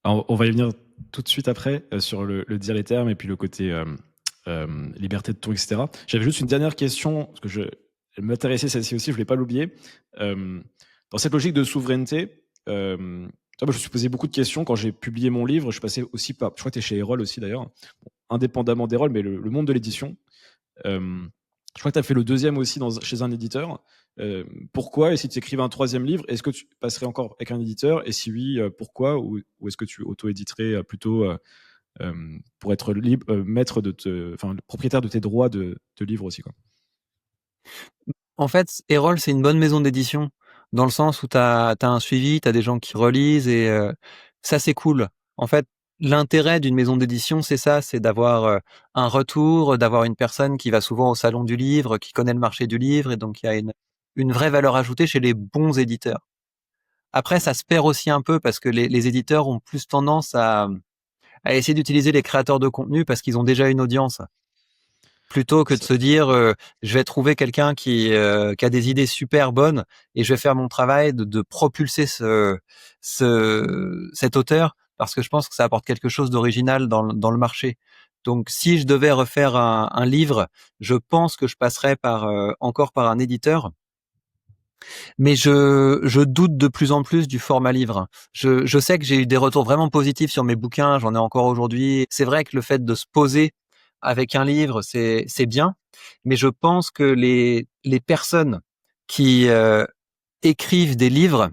Alors, on va y venir tout de suite après sur le dire les termes et puis le côté liberté de ton, etc. J'avais juste une dernière question, parce que elle m'intéressait celle-ci aussi, je voulais pas l'oublier. Dans cette logique de souveraineté, moi, je me suis posé beaucoup de questions quand j'ai publié mon livre. Je suis passé aussi par, je crois que tu es chez Erol aussi d'ailleurs, bon, indépendamment d'Erol, mais le monde de l'édition. Je crois que tu as fait le deuxième aussi chez un éditeur. Pourquoi? Et si tu écrivais un troisième livre, est-ce que tu passerais encore avec un éditeur? Et si oui, pourquoi? Ou est-ce que tu auto-éditerais plutôt pour être libre, maître propriétaire de tes droits de livre aussi, quoi? En fait, Erol, c'est une bonne maison d'édition, dans le sens où tu as un suivi, tu as des gens qui relisent et ça, c'est cool. En fait, l'intérêt d'une maison d'édition, c'est ça, c'est d'avoir un retour, d'avoir une personne qui va souvent au salon du livre, qui connaît le marché du livre, et donc il y a une vraie valeur ajoutée chez les bons éditeurs. Après, ça se perd aussi un peu parce que les éditeurs ont plus tendance à essayer d'utiliser les créateurs de contenu parce qu'ils ont déjà une audience, plutôt que de se dire je vais trouver quelqu'un qui a des idées super bonnes et je vais faire mon travail de propulser cet auteur, parce que je pense que ça apporte quelque chose d'original dans le marché. Donc si je devais refaire un livre, je pense que je passerais encore par un éditeur. Mais je doute de plus en plus du format livre. Je sais que j'ai eu des retours vraiment positifs sur mes bouquins, j'en ai encore aujourd'hui. C'est vrai que le fait de se poser avec un livre, c'est bien, mais je pense que les personnes qui écrivent des livres,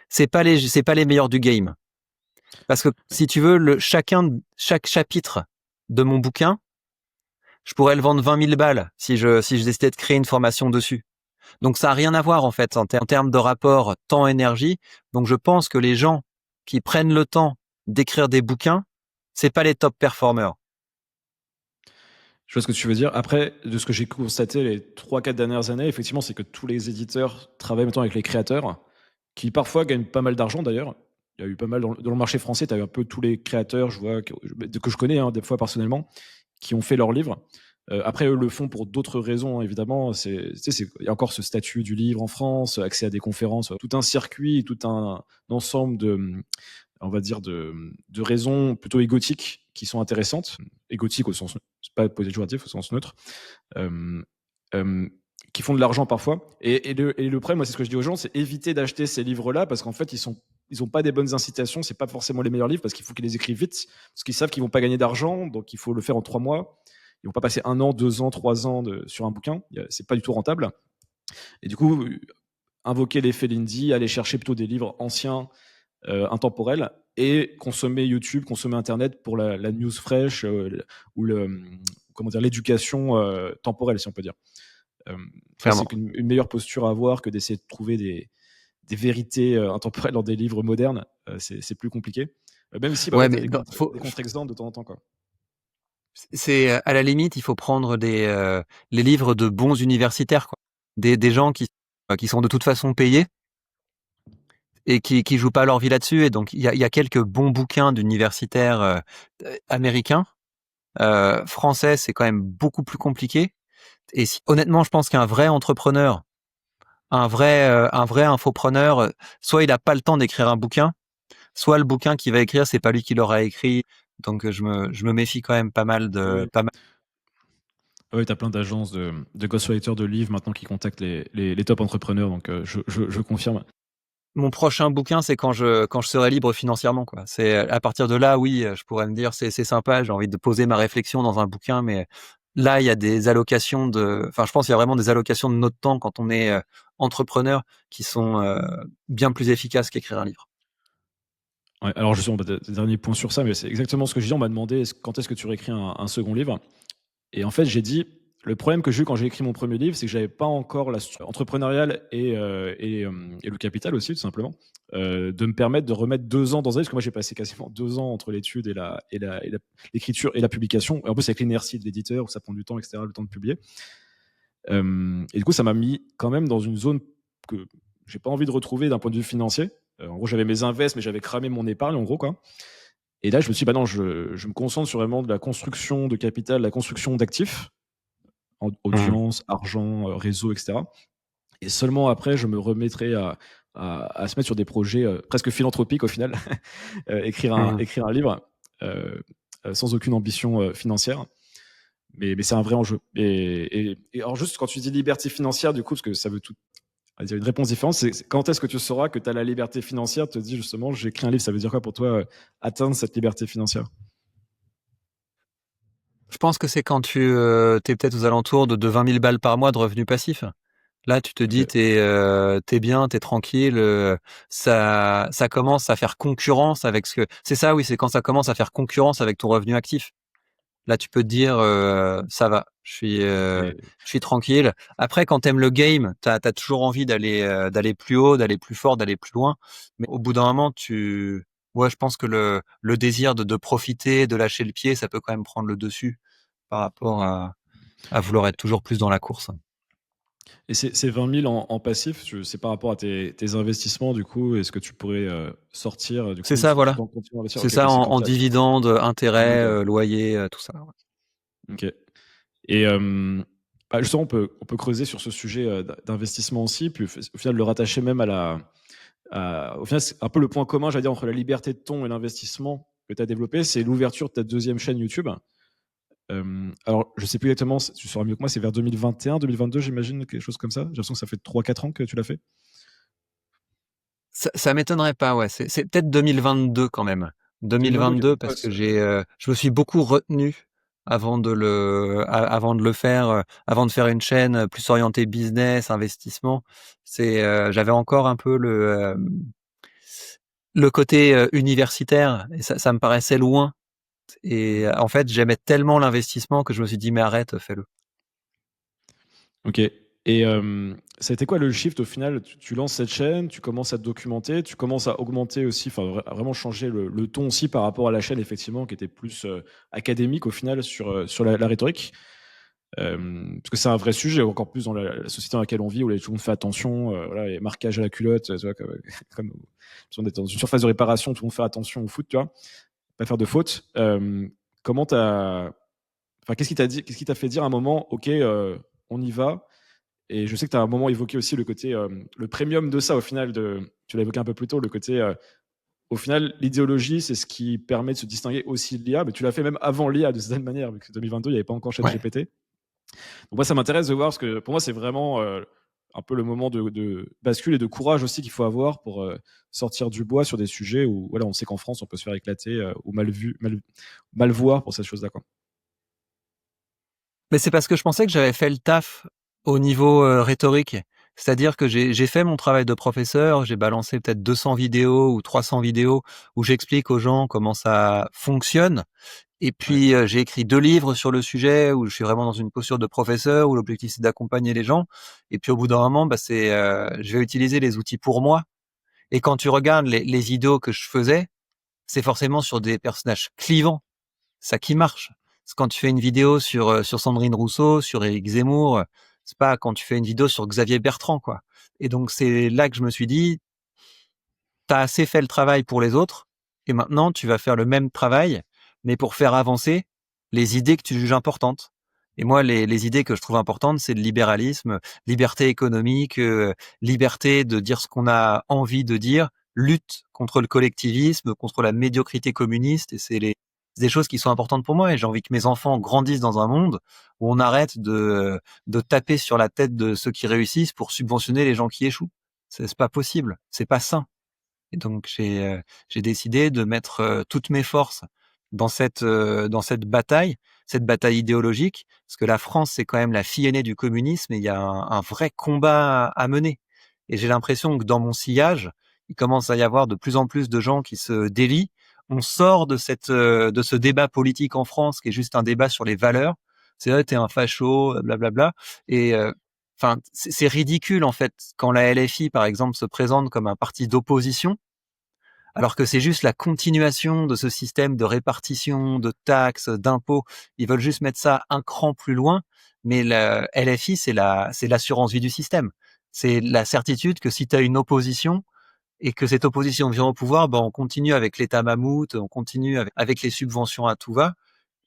c'est pas les meilleurs du game. Parce que si tu veux, chaque chapitre de mon bouquin, je pourrais le vendre 20 000 balles si je décidais de créer une formation dessus. Donc ça n'a rien à voir en fait en termes de rapport temps-énergie. Donc je pense que les gens qui prennent le temps d'écrire des bouquins, c'est pas les top performers. Je vois ce que tu veux dire. Après, de ce que j'ai constaté les 3-4 dernières années, effectivement, c'est que tous les éditeurs travaillent maintenant avec les créateurs, qui parfois gagnent pas mal d'argent d'ailleurs. Il y a eu pas mal dans le marché français, tu as eu un peu tous les créateurs, je vois, que je connais des fois personnellement, qui ont fait leurs livres. Après, eux le font pour d'autres raisons, évidemment. Il y a encore ce statut du livre en France, accès à des conférences, tout un circuit, tout un ensemble on va dire, de raisons plutôt égotiques qui sont intéressantes. Égotiques au sens, c'est pas péjoratif, au sens neutre. Euh, euh, qui font de l'argent parfois. Et le problème, moi, c'est ce que je dis aux gens, c'est éviter d'acheter ces livres-là parce qu'en fait, ils ont pas des bonnes incitations. C'est pas forcément les meilleurs livres parce qu'il faut qu'ils les écrivent vite, parce qu'ils savent qu'ils vont pas gagner d'argent, donc il faut le faire en 3 mois. Ils vont pas passer 1 an, 2 ans, 3 ans sur un bouquin. C'est pas du tout rentable. Et du coup, invoquer l'effet Lindy, aller chercher plutôt des livres anciens, intemporels, et consommer YouTube, consommer Internet pour la news fraîche ou comment dire, l'éducation temporelle, si on peut dire. C'est une meilleure posture à avoir que d'essayer de trouver des vérités intemporelles dans des livres modernes. C'est plus compliqué. Même si ouais, t'as mais des contre-exemples de temps en temps, quoi. c'est à la limite, il faut prendre les livres de bons universitaires, quoi. Des gens qui sont de toute façon payés et qui jouent pas leur vie là-dessus. Et donc il y a quelques bons bouquins d'universitaires américains. Français, c'est quand même beaucoup plus compliqué. Et honnêtement, je pense qu'un vrai entrepreneur, un vrai infopreneur, soit il a pas le temps d'écrire un bouquin, soit le bouquin qu'il va écrire, c'est pas lui qui l'aura écrit. Donc je me méfie quand même pas mal de Oui. pas mal. Oui, tu as plein d'agences de ghostwriters de livres maintenant qui contactent les top entrepreneurs, donc je confirme. Mon prochain bouquin, c'est quand je serai libre financièrement, quoi. C'est à partir de là, oui, je pourrais me dire c'est sympa, j'ai envie de poser ma réflexion dans un bouquin, mais là, il y a des allocations enfin, je pense qu'il y a vraiment des allocations de notre temps quand on est entrepreneur qui sont bien plus efficaces qu'écrire un livre. Ouais, alors justement, dernier point sur ça, mais c'est exactement ce que je dis. On m'a demandé quand est-ce que tu réécris un second livre. Et en fait, j'ai dit, le problème que j'ai eu quand j'ai écrit mon premier livre, c'est que j'avais pas encore la structure entrepreneuriale et le capital aussi, tout simplement, de me permettre de remettre 2 ans dans un livre, parce que moi j'ai passé quasiment 2 ans entre l'étude et l'écriture et la publication. Et en plus avec l'inertie de l'éditeur, où ça prend du temps, etc., le temps de publier. Et du coup, ça m'a mis quand même dans une zone que j'ai pas envie de retrouver d'un point de vue financier. En gros, j'avais mes invests, mais j'avais cramé mon épargne, en gros, quoi. Et là, je me suis dit, bah non, je me concentre sur vraiment de la construction de capital, la construction d'actifs, audience, argent, réseau, etc. Et seulement après, je me remettrai à se mettre sur des projets presque philanthropiques au final, Mmh. écrire un livre euh, sans aucune ambition financière. Mais c'est un vrai enjeu. Et alors juste quand tu dis liberté financière, du coup, parce que ça veut tout dire une réponse différente, c'est quand est-ce que tu sauras que tu as la liberté financière, te dis justement, j'écris un livre, ça veut dire quoi pour toi atteindre cette liberté financière? Je pense que c'est quand tu es peut-être aux alentours de 20 000 balles par mois de revenus passifs. Là, tu te Ok. dis, t'es bien, t'es tranquille. Ça commence à faire concurrence avec ce que. C'est ça, oui, c'est quand ça commence à faire concurrence avec ton revenu actif. Là, tu peux te dire, ça va, Et je suis tranquille. Après, quand t'aimes le game, t'as toujours envie d'aller plus haut, d'aller plus fort, d'aller plus loin. Mais au bout d'un moment, ouais, je pense que le désir de profiter, de lâcher le pied, ça peut quand même prendre le dessus par rapport à vouloir être toujours plus dans la course. ces 20 000 en passif, c'est par rapport à tes investissements, du coup, est-ce que tu pourrais sortir, du C'est coup, ça, voilà. tout en continuant à investir? C'est Ok, ok, ça c'est en quand tu as. dividendes, intérêts, loyers, tout ça. Ouais. Ok. Et justement, on peut creuser sur ce sujet d'investissement aussi, puis au final le rattacher même au final, c'est un peu le point commun, j'allais dire, entre la liberté de ton et l'investissement que tu as développé, c'est l'ouverture de ta deuxième chaîne YouTube. Alors, je sais plus exactement, tu sauras mieux que moi, c'est vers 2021, 2022, j'imagine, quelque chose comme ça. J'ai l'impression que ça fait 3-4 ans que tu l'as fait. Ça m'étonnerait pas, ouais. C'est peut-être 2022 quand même. 2022, ok. 2022 Ouais, parce que je me suis beaucoup retenu avant de le faire, avant de faire une chaîne plus orientée business, investissement. J'avais encore un peu le côté universitaire et ça me paraissait loin. Et Mm. en fait, j'aimais tellement l'investissement que je me suis dit mais arrête, fais-le. Ok. Et ça a été quoi le shift au final? Tu lances cette chaîne, tu commences à te documenter, tu commences à augmenter aussi, enfin à vraiment changer le ton aussi par rapport à la chaîne, effectivement, qui était plus académique au final sur la rhétorique. Parce que c'est un vrai sujet, encore plus dans la société dans laquelle on vit, où tout le monde fait attention, voilà, les marquages à la culotte, tu vois, comme si on était dans une surface de réparation, tout le monde fait attention au foot, tu vois, pas faire de fautes. Comment t'as, enfin, qu'est-ce qui t'a fait dire à un moment, ok, on y va? Et je sais que tu as un moment évoqué aussi le côté, le premium de ça, au final, tu l'as évoqué un peu plus tôt, le côté, au final, l'idéologie, c'est ce qui permet de se distinguer aussi de l'IA, mais tu l'as fait même avant l'IA de certaine manière, vu que 2022, il n'y avait pas encore Ouais. ChatGPT. Donc moi, ça m'intéresse de voir, parce que pour moi, c'est vraiment un peu le moment de bascule et de courage aussi qu'il faut avoir pour sortir du bois sur des sujets où voilà, on sait qu'en France, on peut se faire éclater ou mal voir pour ces choses-là, quoi. Mais c'est parce que je pensais que j'avais fait le taf au niveau rhétorique. C'est-à-dire que j'ai fait mon travail de professeur, j'ai balancé peut-être 200 vidéos ou 300 vidéos où j'explique aux gens comment ça fonctionne. Et Ouais. puis j'ai écrit 2 livres sur le sujet où je suis vraiment dans une posture de professeur où l'objectif c'est d'accompagner les gens. Et puis au bout d'un moment, bah je vais utiliser les outils pour moi. Et quand tu regardes les vidéos que je faisais, c'est forcément sur des personnages clivants, ça qui marche. C'est quand tu fais une vidéo sur Sandrine Rousseau, sur Éric Zemmour, c'est pas quand tu fais une vidéo sur Xavier Bertrand, quoi. Et donc c'est là que je me suis dit, t'as assez fait le travail pour les autres, et maintenant tu vas faire le même travail, mais pour faire avancer les idées que tu juges importantes. Et moi, les idées que je trouve importantes, c'est le libéralisme, liberté économique, liberté de dire ce qu'on a envie de dire, lutte contre le collectivisme, contre la médiocrité communiste. Et c'est des choses qui sont importantes pour moi. Et j'ai envie que mes enfants grandissent dans un monde où on arrête de taper sur la tête de ceux qui réussissent pour subventionner les gens qui échouent. C'est pas possible. C'est pas sain. Et donc j'ai décidé de mettre toutes mes forces dans cette bataille idéologique, parce que la France c'est quand même la fille aînée du communisme et il y a un vrai combat à mener. Et j'ai l'impression que dans mon sillage, il commence à y avoir de plus en plus de gens qui se délient. On sort de ce débat politique en France qui est juste un débat sur les valeurs. C'est vrai, t'es un facho, blablabla. Et enfin, c'est ridicule en fait quand la LFI par exemple se présente comme un parti d'opposition alors que c'est juste la continuation de ce système de répartition, de taxes, d'impôts. Ils veulent juste mettre ça un cran plus loin, mais la LFI, c'est l'assurance vie du système. C'est la certitude que si tu as une opposition et que cette opposition vient au pouvoir, ben on continue avec l'État mammouth, on continue avec les subventions à tout va.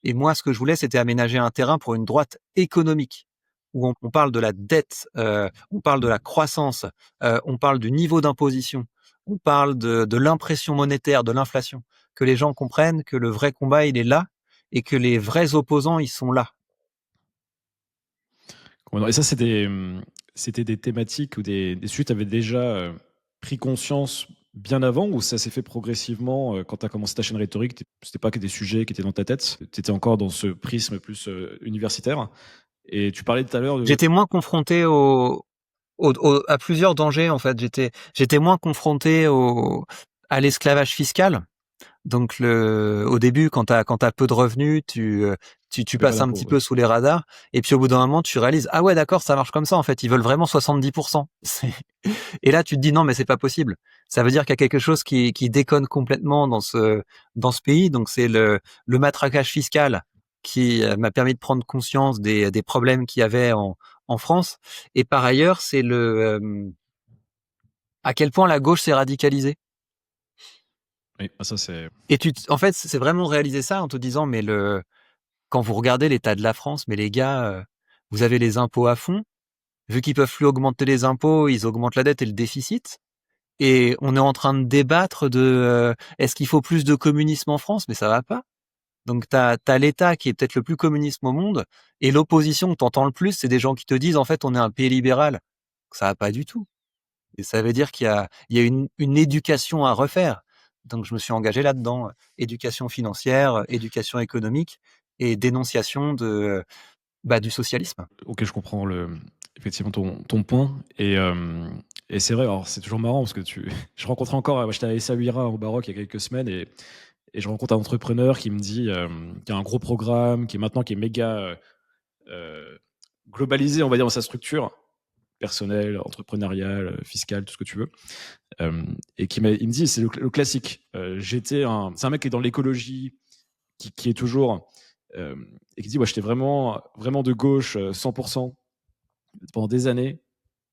Et moi, ce que je voulais, c'était aménager un terrain pour une droite économique. où on parle de la dette, on parle de la croissance, on parle du niveau d'imposition, on parle de l'impression monétaire, de l'inflation, que les gens comprennent que le vrai combat, il est là et que les vrais opposants, ils sont là. Et ça, c'était des thématiques ou des sujets que tu avais déjà pris conscience bien avant, ou ça s'est fait progressivement quand tu as commencé ta chaîne rhétorique? C'était pas que des sujets qui étaient dans ta tête, tu étais encore dans ce prisme plus universitaire. Et tu parlais tout à l'heure de... J'étais moins confronté à plusieurs dangers, en fait. J'étais moins confronté à l'esclavage fiscal. Donc au début, quand t'as peu de revenus, tu Tu pas passes un d'impôts, petit ouais. peu sous les radars. Et puis au bout d'un moment, tu réalises, ah ouais, d'accord, ça marche comme ça. En fait, ils veulent vraiment 70%. Et là, tu te dis non, mais c'est pas possible. Ça veut dire qu'il y a quelque chose qui déconne complètement dans ce pays. Donc c'est le matraquage fiscal qui m'a permis de prendre conscience des problèmes qu'il y avait en France. Et par ailleurs, c'est à quel point la gauche s'est radicalisée. Oui, ça c'est... Et en fait, c'est vraiment réaliser ça en te disant, mais quand vous regardez l'état de la France, mais les gars, vous avez les impôts à fond. Vu qu'ils peuvent plus augmenter les impôts, ils augmentent la dette et le déficit. Et on est en train de débattre de est-ce qu'il faut plus de communisme en France? Mais ça va pas. Donc t'as l'État qui est peut-être le plus communiste au monde, et l'opposition que t'entends le plus, c'est des gens qui te disent en fait on est un pays libéral. Ça va pas du tout. Et ça veut dire qu'il y a une éducation à refaire. Donc je me suis engagé là-dedans, éducation financière, éducation économique et dénonciation du socialisme. Ok, je comprends effectivement ton point. Et c'est vrai, alors c'est toujours marrant parce que je rencontrais encore, j'étais à Essaouira au Maroc il y a quelques semaines, et je rencontre un entrepreneur qui me dit qu'il y a un gros programme, qui est méga globalisé, on va dire, dans sa structure personnelle, entrepreneuriale, fiscale, tout ce que tu veux. Et il me dit, c'est le classique. C'est un mec qui est dans l'écologie, qui est toujours, et qui dit, ouais, j'étais vraiment, vraiment de gauche, 100%, pendant des années.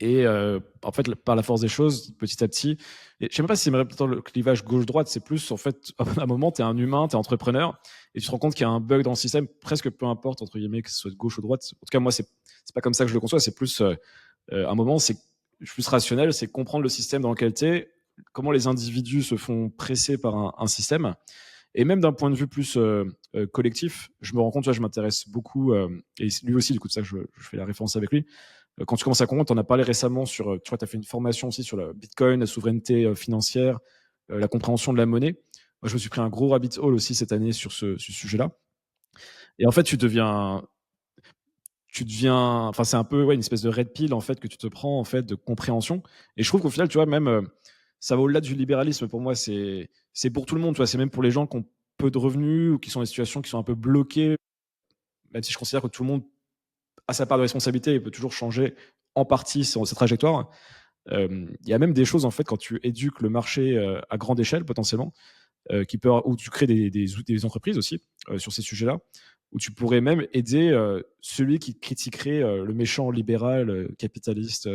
Et en fait, par la force des choses, petit à petit, et je sais même pas si c'est plutôt le clivage gauche-droite, c'est plus, en fait, à un moment, tu es un humain, tu es entrepreneur, et tu te rends compte qu'il y a un bug dans le système, presque peu importe, entre guillemets, que ce soit de gauche ou de droite. En tout cas, moi, c'est pas comme ça que je le conçois, c'est plus, un moment, c'est plus rationnel, c'est comprendre le système dans lequel tu es, comment les individus se font presser par un système. Et même d'un point de vue plus collectif, je me rends compte, tu vois, je m'intéresse beaucoup, et lui aussi, du coup, de ça, je fais la référence avec lui. Quand tu commences à comprendre, on a parlé récemment sur, tu vois, tu as fait une formation aussi sur le Bitcoin, la souveraineté financière, la compréhension de la monnaie. Moi, je me suis pris un gros rabbit hole aussi cette année sur ce sujet-là. Et en fait, enfin, c'est un peu, ouais, une espèce de red pill, en fait, que tu te prends, en fait, de compréhension. Et je trouve qu'au final, tu vois, même, ça va au-delà du libéralisme. Pour moi, c'est pour tout le monde, tu vois. C'est même pour les gens qui ont peu de revenus ou qui sont dans des situations qui sont un peu bloquées, même si je considère que tout le monde a sa part de responsabilité et peut toujours changer en partie sa trajectoire. Il y a même des choses, en fait, quand tu éduques le marché à grande échelle, potentiellement, où tu crées des entreprises aussi sur ces sujets-là, où tu pourrais même aider celui qui critiquerait le méchant libéral capitaliste,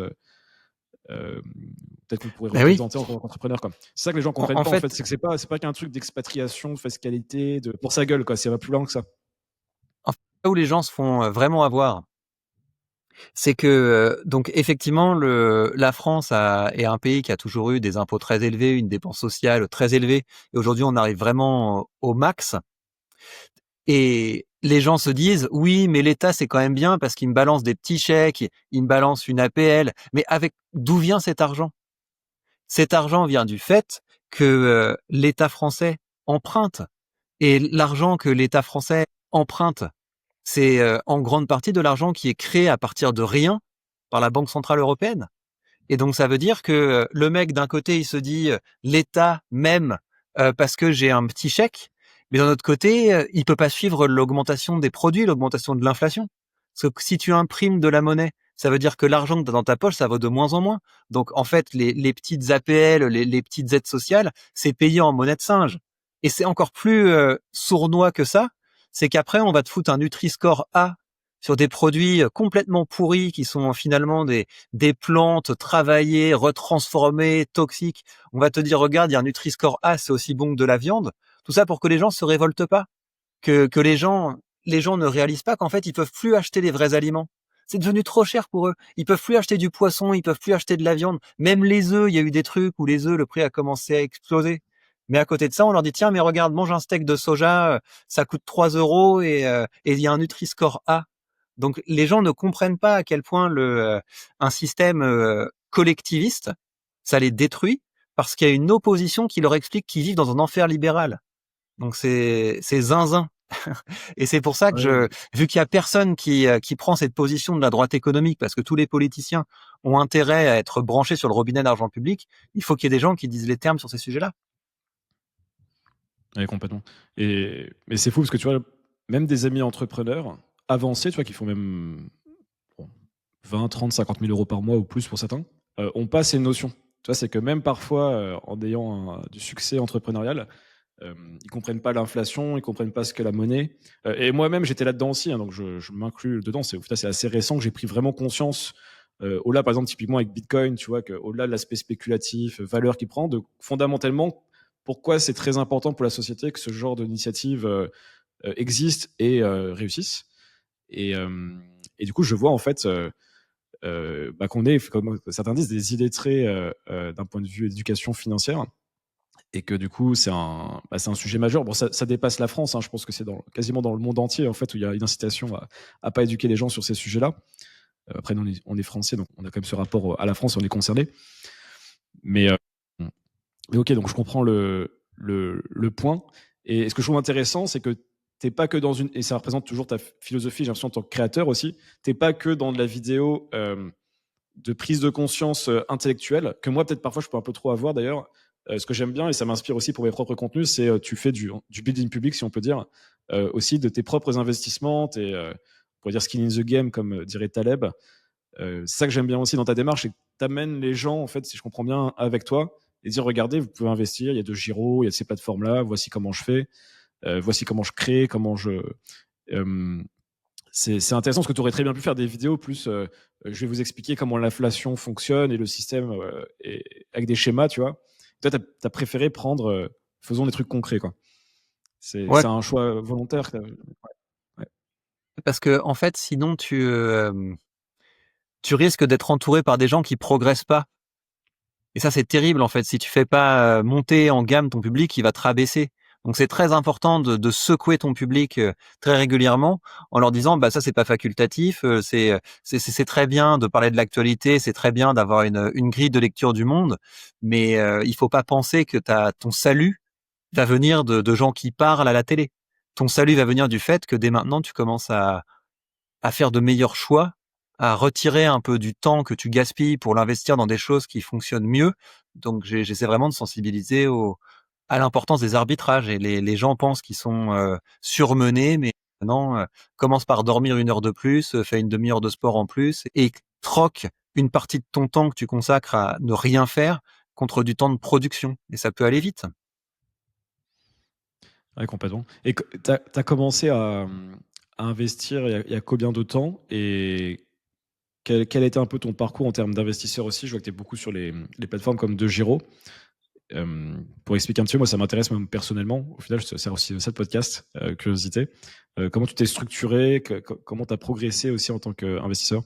peut-être qu'on pourrait Ben oui. représenter en tant qu'entrepreneur, quoi. C'est ça que les gens comprennent En pas, en fait, fait, c'est que c'est pas qu'un truc d'expatriation, de fiscalité, pour sa gueule, quoi. Ça va plus loin que ça. là où les gens se font vraiment avoir, c'est que donc effectivement la France est un pays qui a toujours eu des impôts très élevés, une dépense sociale très élevée, et aujourd'hui on arrive vraiment au max. Et les gens se disent oui, mais l'État c'est quand même bien parce qu'il me balance des petits chèques, il me balance une APL. Mais d'où vient cet argent? Cet argent vient du fait que l'État français emprunte, et l'argent que l'État français emprunte, c'est en grande partie de l'argent qui est créé à partir de rien par la Banque centrale européenne. Et donc ça veut dire que le mec d'un côté il se dit l'État m'aime parce que j'ai un petit chèque, mais d'un autre côté il peut pas suivre l'augmentation des produits, l'augmentation de l'inflation. Parce que si tu imprimes de la monnaie, ça veut dire que l'argent que tu as dans ta poche, ça vaut de moins en moins. Donc en fait les petites APL, les petites aides sociales, c'est payé en monnaie de singe. Et c'est encore plus sournois que ça, c'est qu'après on va te foutre un Nutri-Score A sur des produits complètement pourris qui sont finalement des plantes travaillées, retransformées, toxiques. On va te dire, regarde, il y a un Nutri-Score A, c'est aussi bon que de la viande. Tout ça pour que les gens se révoltent pas. Que les gens ne réalisent pas qu'en fait, ils peuvent plus acheter les vrais aliments. C'est devenu trop cher pour eux. Ils peuvent plus acheter du poisson, ils peuvent plus acheter de la viande. Même les œufs, il y a eu des trucs où les œufs, le prix a commencé à exploser. Mais à côté de ça, on leur dit, tiens, mais regarde, mange un steak de soja, ça coûte 3 euros et il y a un Nutri-Score A. Donc, les gens ne comprennent pas à quel point un système collectiviste, ça les détruit parce qu'il y a une opposition qui leur explique qu'ils vivent dans un enfer libéral. Donc, c'est zinzin. Et c'est pour ça que vu qu'il y a personne qui prend cette position de la droite économique, parce que tous les politiciens ont intérêt à être branchés sur le robinet d'argent public, il faut qu'il y ait des gens qui disent les termes sur ces sujets-là. Oui, complètement. Mais c'est fou parce que tu vois, même des amis entrepreneurs avancés, tu vois, qui font même 20, 30, 50 000 euros par mois ou plus pour certains, ont pas ces notions. Tu vois, c'est que même parfois, en ayant du succès entrepreneurial, ils comprennent pas l'inflation, ils comprennent pas ce qu'est la monnaie. Et moi-même, j'étais là-dedans aussi, hein, donc je m'inclus dedans. C'est assez récent que j'ai pris vraiment conscience, au-delà, par exemple, typiquement avec Bitcoin, tu vois, au-delà de l'aspect spéculatif, valeur qu'il prend, de fondamentalement, pourquoi c'est très important pour la société que ce genre d'initiative existe et réussisse. Et du coup, je vois en fait qu'on est, comme certains disent, des illettrés d'un point de vue éducation financière. Et que du coup, c'est un sujet majeur. Bon, ça dépasse la France. Hein. Je pense que c'est quasiment dans le monde entier, en fait, où il y a une incitation à pas éduquer les gens sur ces sujets-là. Après, nous, on est français, donc on a quand même ce rapport à la France, on est concerné. Mais ok, donc je comprends le point. Et ce que je trouve intéressant, c'est que t'es pas que dans une... Et ça représente toujours ta philosophie, j'ai l'impression, en tant que créateur aussi. T'es pas que dans de la vidéo de prise de conscience intellectuelle, que moi, peut-être parfois, je peux un peu trop avoir d'ailleurs. Ce que j'aime bien, et ça m'inspire aussi pour mes propres contenus, c'est tu fais du building public, si on peut dire, aussi de tes propres investissements, on pourrait dire skin in the game, comme dirait Taleb. C'est ça que j'aime bien aussi dans ta démarche, c'est que tu amènes les gens, en fait, si je comprends bien, avec toi, et dire, regardez, vous pouvez investir, il y a de Giro, il y a de ces plateformes-là, voici comment je fais, voici comment je crée, comment je... c'est intéressant parce que tu aurais très bien pu faire des vidéos plus je vais vous expliquer comment l'inflation fonctionne et le système avec des schémas, tu vois. Toi, tu as préféré prendre faisons des trucs concrets, quoi. C'est Ouais, un choix volontaire. Ouais. parce que en fait, sinon tu risques d'être entouré par des gens qui progressent pas. Et ça, c'est terrible en fait. Si tu fais pas monter en gamme ton public, il va te rabaisser. Donc c'est très important de secouer ton public très régulièrement en leur disant bah ça c'est pas facultatif, c'est très bien de parler de l'actualité, c'est très bien d'avoir une grille de lecture du monde, mais il faut pas penser que ton salut va venir de gens qui parlent à la télé. Ton salut va venir du fait que dès maintenant tu commences à faire de meilleurs choix, à retirer un peu du temps que tu gaspilles pour l'investir dans des choses qui fonctionnent mieux. Donc j'essaie vraiment de sensibiliser à l'importance des arbitrages. Et les gens pensent qu'ils sont surmenés, mais non, commence par dormir 1 heure de plus, fais une demi-heure de sport en plus et troque une partie de ton temps que tu consacres à ne rien faire contre du temps de production. Et ça peut aller vite. Ouais, complètement. Et tu as commencé à investir il y a combien de temps et quel a été un peu ton parcours en termes d'investisseur aussi? Je vois que tu es beaucoup sur les plateformes comme DeGiro. Pour expliquer un petit peu, moi ça m'intéresse même personnellement. Au final, ça sert aussi ça le podcast, curiosité. Comment tu t'es structuré? Comment tu as progressé aussi en tant qu'investisseur?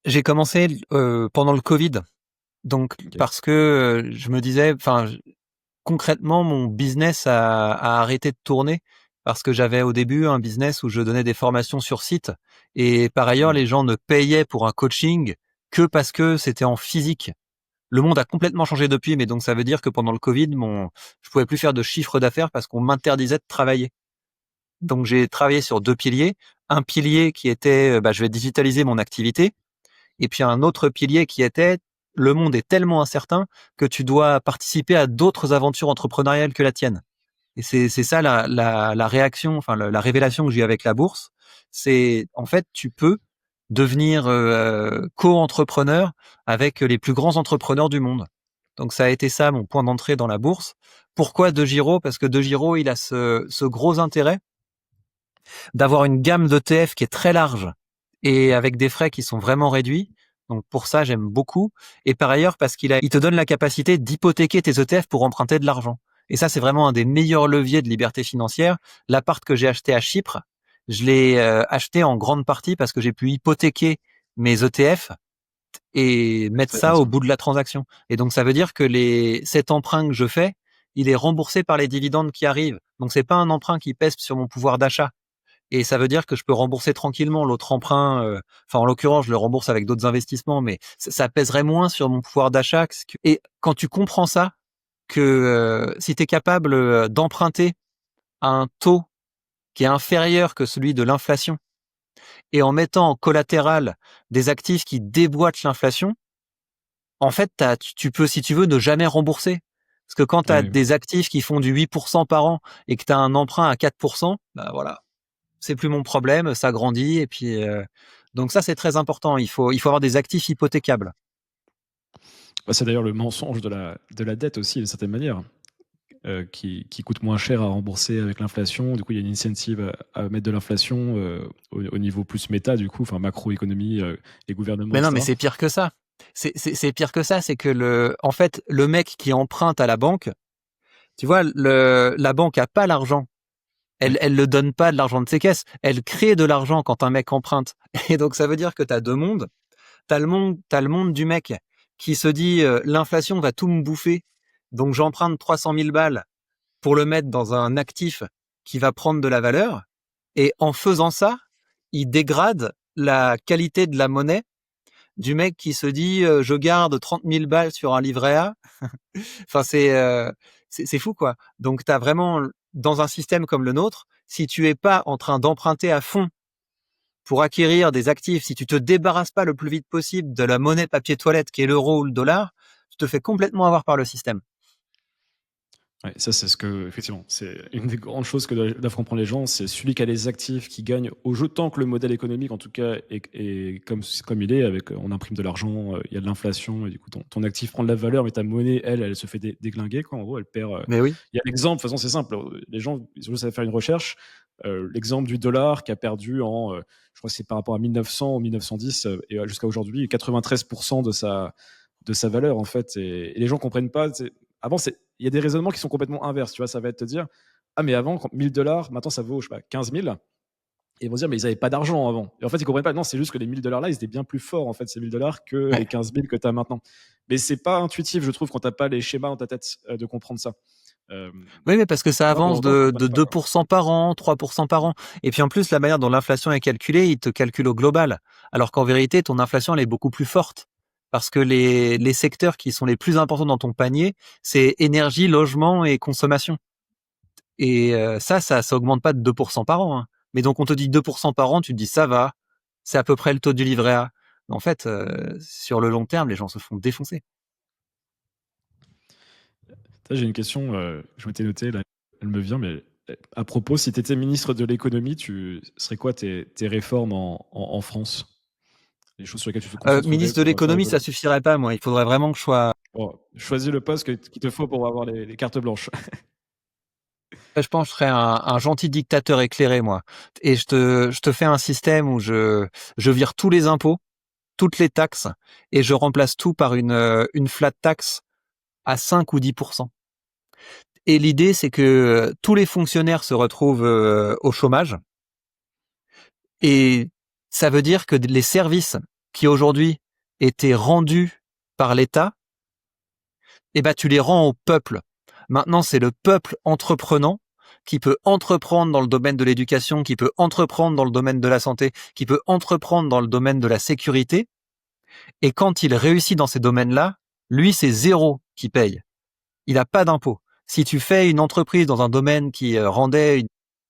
J'ai commencé pendant le Covid. Donc Ok. parce que je me disais, enfin concrètement, mon business a arrêté de tourner parce que j'avais au début un business où je donnais des formations sur site et par ailleurs, Mm. les gens ne payaient pour un coaching que parce que c'était en physique. Le monde a complètement changé depuis, mais donc ça veut dire que pendant le Covid, je pouvais plus faire de chiffre d'affaires parce qu'on m'interdisait de travailler. Donc j'ai travaillé sur 2 piliers. Un pilier qui était, je vais digitaliser mon activité, et puis un autre pilier qui était le monde est tellement incertain que tu dois participer à d'autres aventures entrepreneuriales que la tienne. Et c'est ça la réaction, enfin la révélation que j'ai eu avec la bourse. C'est en fait tu peux devenir co-entrepreneur avec les plus grands entrepreneurs du monde. Donc ça a été ça mon point d'entrée dans la bourse. Pourquoi DeGiro? Parce que DeGiro il a ce gros intérêt d'avoir une gamme d'ETF qui est très large et avec des frais qui sont vraiment réduits. Donc pour ça, j'aime beaucoup. Et par ailleurs, parce il te donne la capacité d'hypothéquer tes ETF pour emprunter de l'argent. Et ça, c'est vraiment un des meilleurs leviers de liberté financière. L'appart que j'ai acheté à Chypre, je l'ai acheté en grande partie parce que j'ai pu hypothéquer mes ETF et mettre C'est bien ça au ça. bout de la transaction. Et donc ça veut dire que cet emprunt que je fais, il est remboursé par les dividendes qui arrivent. Donc c'est pas un emprunt qui pèse sur mon pouvoir d'achat. Et ça veut dire que je peux rembourser tranquillement l'autre emprunt. Enfin, en l'occurrence, je le rembourse avec d'autres investissements, mais ça pèserait moins sur mon pouvoir d'achat. Et quand tu comprends ça, que si tu es capable d'emprunter à un taux qui est inférieur que celui de l'inflation et en mettant en collatéral des actifs qui déboîtent l'inflation, en fait, tu peux, si tu veux, ne jamais rembourser. Parce que quand tu as Ouais. des actifs qui font du 8% par an et que tu as un emprunt à 4%, bah voilà, c'est plus mon problème, ça grandit. Et puis, donc ça, c'est très important. Il faut avoir des actifs hypothécables. Bah, c'est d'ailleurs le mensonge de la dette aussi, d'une certaine manière, qui coûte moins cher à rembourser avec l'inflation. Du coup, il y a une incentive à mettre de l'inflation au niveau plus méta, du coup, enfin macroéconomie, les gouvernements, Mais non, mais etc. c'est pire que ça. C'est pire que ça. C'est que en fait, le mec qui emprunte à la banque, tu vois, la banque a pas l'argent. Ouais. Elle le donne pas de l'argent de ses caisses. Elle crée de l'argent quand un mec emprunte. Et donc, ça veut dire que tu as deux mondes. T'as le monde du mec qui se dit l'inflation va tout me bouffer. Donc, j'emprunte 300 000 balles pour le mettre dans un actif qui va prendre de la valeur. Et en faisant ça, il dégrade la qualité de la monnaie du mec qui se dit je garde 30 000 balles sur un livret A. Enfin, c'est fou, quoi. Donc, tu as vraiment, dans un système comme le nôtre, si tu es pas en train d'emprunter à fond pour acquérir des actifs, si tu te débarrasses pas le plus vite possible de la monnaie papier toilette qui est l'euro ou le dollar, tu te fais complètement avoir par le système. Ouais, ça, c'est ce que, effectivement, c'est une des grandes choses que doivent comprendre les gens, c'est celui qui a les actifs qui gagne au jeu tant que le modèle économique, en tout cas, est comme il est, avec, on imprime de l'argent, il y a de l'inflation, et du coup, ton actif prend de la valeur, mais ta monnaie, elle se fait déglinguer, quoi. En gros, elle perd. Mais oui. Il y a l'exemple, de toute façon, c'est simple. Les gens, ils ont juste à faire une recherche. L'exemple du dollar qui a perdu je crois que c'est par rapport à 1900 ou 1910 et jusqu'à aujourd'hui, 93% de sa valeur, en fait. Et les gens comprennent pas. Avant, il y a des raisonnements qui sont complètement inverses. Tu vois, ça va être te dire, ah, mais avant, 1000 $, maintenant, ça vaut, je sais pas, 15 000. Et ils vont dire, mais ils n'avaient pas d'argent avant. Et en fait, ils comprennent pas. Non, c'est juste que les 1000 $ là, ils étaient bien plus forts, en fait, ces 1000 $ que Ouais. les 15 000 que tu as maintenant. Mais c'est pas intuitif, je trouve, quand tu n'as pas les schémas dans ta tête de comprendre ça. Euh, Oui, mais parce que ça Moi, pour avance autant, je ne de comprenais pas, quoi. 2% par an, 3% par an. Et puis en plus, la manière dont l'inflation est calculée, il te calcule au global. Alors qu'en vérité, ton inflation, elle est beaucoup plus forte. Parce que les secteurs qui sont les plus importants dans ton panier, c'est énergie, logement et consommation. Et ça augmente pas de 2% par an, hein. Mais donc on te dit 2% par an, tu te dis ça va, c'est à peu près le taux du livret A. Mais en fait, sur le long terme, les gens se font défoncer. Ça, j'ai une question, je m'étais noté, là, elle me vient, mais à propos, si tu étais ministre de l'économie, tu serais quoi tes réformes en France? Les choses sur lesquelles tu te concentrerais Ministre de pour l'économie, ça évoluer? suffirait pas, moi. Il faudrait vraiment que je sois. Bon, choisis le poste qu'il te faut pour avoir les cartes blanches. Je pense que je serais un gentil dictateur éclairé, moi. Et je te fais un système où je vire tous les impôts, toutes les taxes, et je remplace tout par une flat tax à 5 ou 10%. Et l'idée, c'est que tous les fonctionnaires se retrouvent au chômage. Et ça veut dire que les services qui aujourd'hui étaient rendus par l'État, eh ben, tu les rends au peuple. Maintenant, c'est le peuple entreprenant qui peut entreprendre dans le domaine de l'éducation, qui peut entreprendre dans le domaine de la santé, qui peut entreprendre dans le domaine de la sécurité. Et quand il réussit dans ces domaines-là, lui, c'est zéro qui paye. Il n'a pas d'impôt. Si tu fais une entreprise dans un domaine qui rendait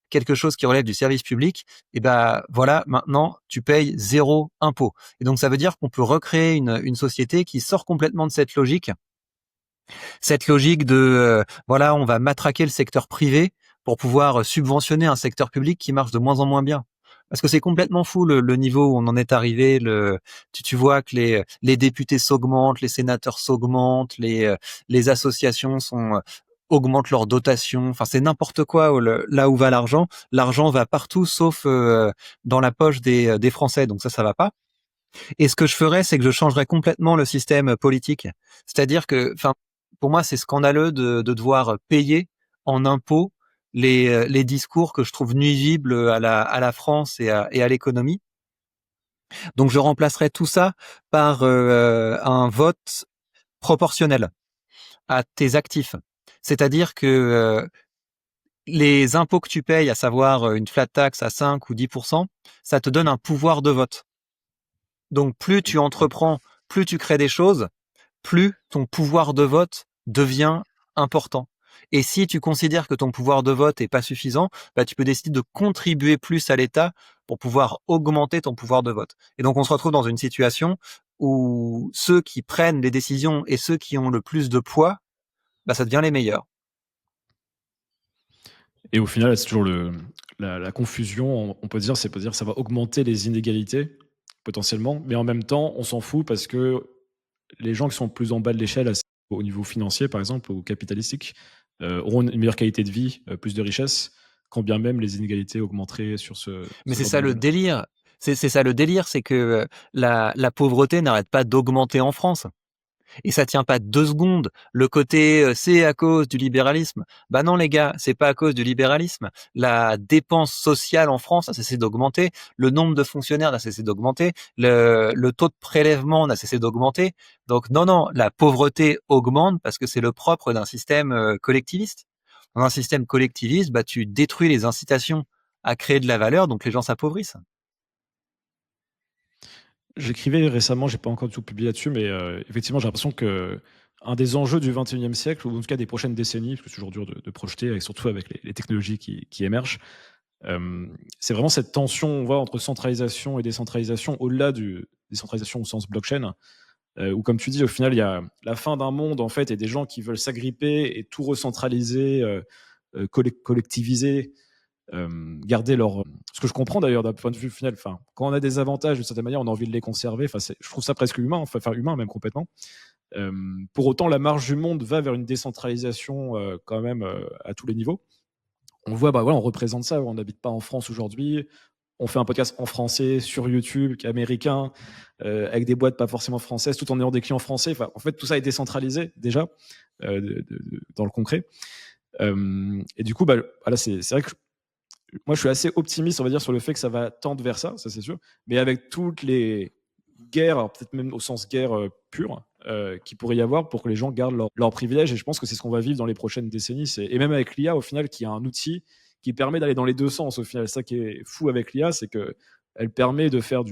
quelque chose qui relève du service public, et ben voilà, maintenant tu payes zéro impôt. Et donc ça veut dire qu'on peut recréer une société qui sort complètement de cette logique de voilà, on va matraquer le secteur privé pour pouvoir subventionner un secteur public qui marche de moins en moins bien. Parce que c'est complètement fou le niveau où on en est arrivé. Tu vois que les députés s'augmentent, les sénateurs s'augmentent, les associations augmentent leurs dotations. Enfin, c'est n'importe quoi là où va l'argent. L'argent va partout sauf dans la poche des Français. Donc ça va pas. Et ce que je ferais, c'est que je changerais complètement le système politique. C'est-à-dire que, enfin, pour moi, c'est scandaleux de devoir payer en impôts les discours que je trouve nuisibles à la France et à l'économie. Donc je remplacerai tout ça par un vote proportionnel à tes actifs. C'est-à-dire que les impôts que tu payes, à savoir une flat tax à 5 ou 10%, ça te donne un pouvoir de vote. Donc plus tu entreprends, plus tu crées des choses, plus ton pouvoir de vote devient important. Et si tu considères que ton pouvoir de vote est pas suffisant, bah, tu peux décider de contribuer plus à l'État pour pouvoir augmenter ton pouvoir de vote. Et donc on se retrouve dans une situation où ceux qui prennent les décisions et ceux qui ont le plus de poids, bah, ça devient les meilleurs. Et au final, c'est toujours la confusion. On peut dire, ça va augmenter les inégalités potentiellement, mais en même temps, on s'en fout parce que les gens qui sont plus en bas de l'échelle, au niveau financier par exemple, ou capitalistique, auront une meilleure qualité de vie, plus de richesse, quand bien même les inégalités augmenteraient sur Mais ce c'est genre de ça le modèle. délire. C'est ça le délire, c'est que la pauvreté n'arrête pas d'augmenter en France. Et ça tient pas 2 secondes. Le côté c'est à cause du libéralisme. Bah non les gars, c'est pas à cause du libéralisme. La dépense sociale en France a cessé d'augmenter. Le nombre de fonctionnaires n'a cessé d'augmenter. Le taux de prélèvement n'a cessé d'augmenter. Donc non, la pauvreté augmente parce que c'est le propre d'un système collectiviste. Dans un système collectiviste, bah tu détruis les incitations à créer de la valeur, donc les gens s'appauvrissent. J'écrivais récemment, j'ai pas encore du tout publié là-dessus, mais effectivement, j'ai l'impression que un des enjeux du 21e siècle, ou en tout cas des prochaines décennies, parce que c'est toujours dur de projeter, et surtout avec les technologies qui émergent, c'est vraiment cette tension, on voit, entre centralisation et décentralisation, au-delà du décentralisation au sens blockchain, où, comme tu dis, au final, il y a la fin d'un monde, en fait, et des gens qui veulent s'agripper et tout recentraliser, collectiviser, garder leur. Ce que je comprends d'ailleurs d'un point de vue final, enfin, quand on a des avantages d'une certaine manière, on a envie de les conserver. Enfin, je trouve ça presque humain, enfin humain même complètement. Pour autant, la marge du monde va vers une décentralisation quand même à tous les niveaux. On voit, bah voilà, on représente ça. On n'habite pas en France aujourd'hui. On fait un podcast en français sur YouTube, qui est américain, avec des boîtes pas forcément françaises, tout en ayant des clients français. Enfin, en fait, tout ça est décentralisé déjà dans le concret. Et du coup, bah, voilà, c'est vrai que moi, je suis assez optimiste, on va dire, sur le fait que ça va tendre vers ça c'est sûr. Mais avec toutes les guerres, alors peut-être même au sens guerre pure, qu'il pourrait y avoir pour que les gens gardent leurs privilèges. Et je pense que c'est ce qu'on va vivre dans les prochaines décennies. Et même avec l'IA, au final, qui est un outil qui permet d'aller dans les deux sens. Au final, ça qui est fou avec l'IA, c'est que elle permet de faire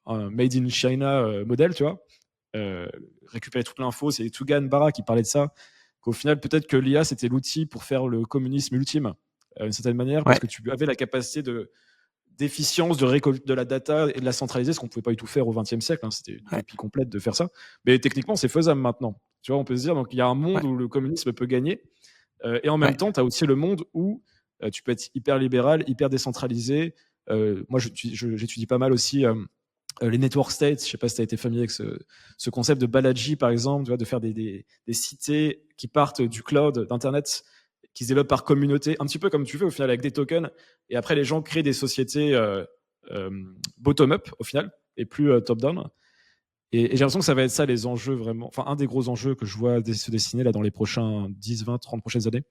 un made in China modèle, tu vois. Récupérer toute l'info. C'est Tugan Barra qui parlait de ça. Qu'au final, peut-être que l'IA, c'était l'outil pour faire le communisme ultime d'une certaine manière, parce Ouais. que tu avais la capacité d'efficience, de récolte de la data et de la centraliser, ce qu'on ne pouvait pas du tout faire au XXe siècle. C'était une Ouais. utopie complète de faire ça. Mais techniquement, c'est faisable maintenant. Tu vois, on peut se dire, donc il y a un monde Ouais. où le communisme peut gagner, et en même Ouais. temps, tu as aussi le monde où tu peux être hyper libéral, hyper décentralisé. Moi, j'étudie pas mal aussi les network states. Je ne sais pas si tu as été familier avec ce concept de Balaji, par exemple, tu vois, de faire des cités qui partent du cloud, d'Internet, qui se développent par communauté, un petit peu comme tu fais au final avec des tokens. Et après, les gens créent des sociétés bottom-up au final et plus top-down. Et j'ai l'impression que ça va être ça les enjeux vraiment. Enfin, un des gros enjeux que je vois se dessiner là dans les prochains 10, 20, 30 prochaines années.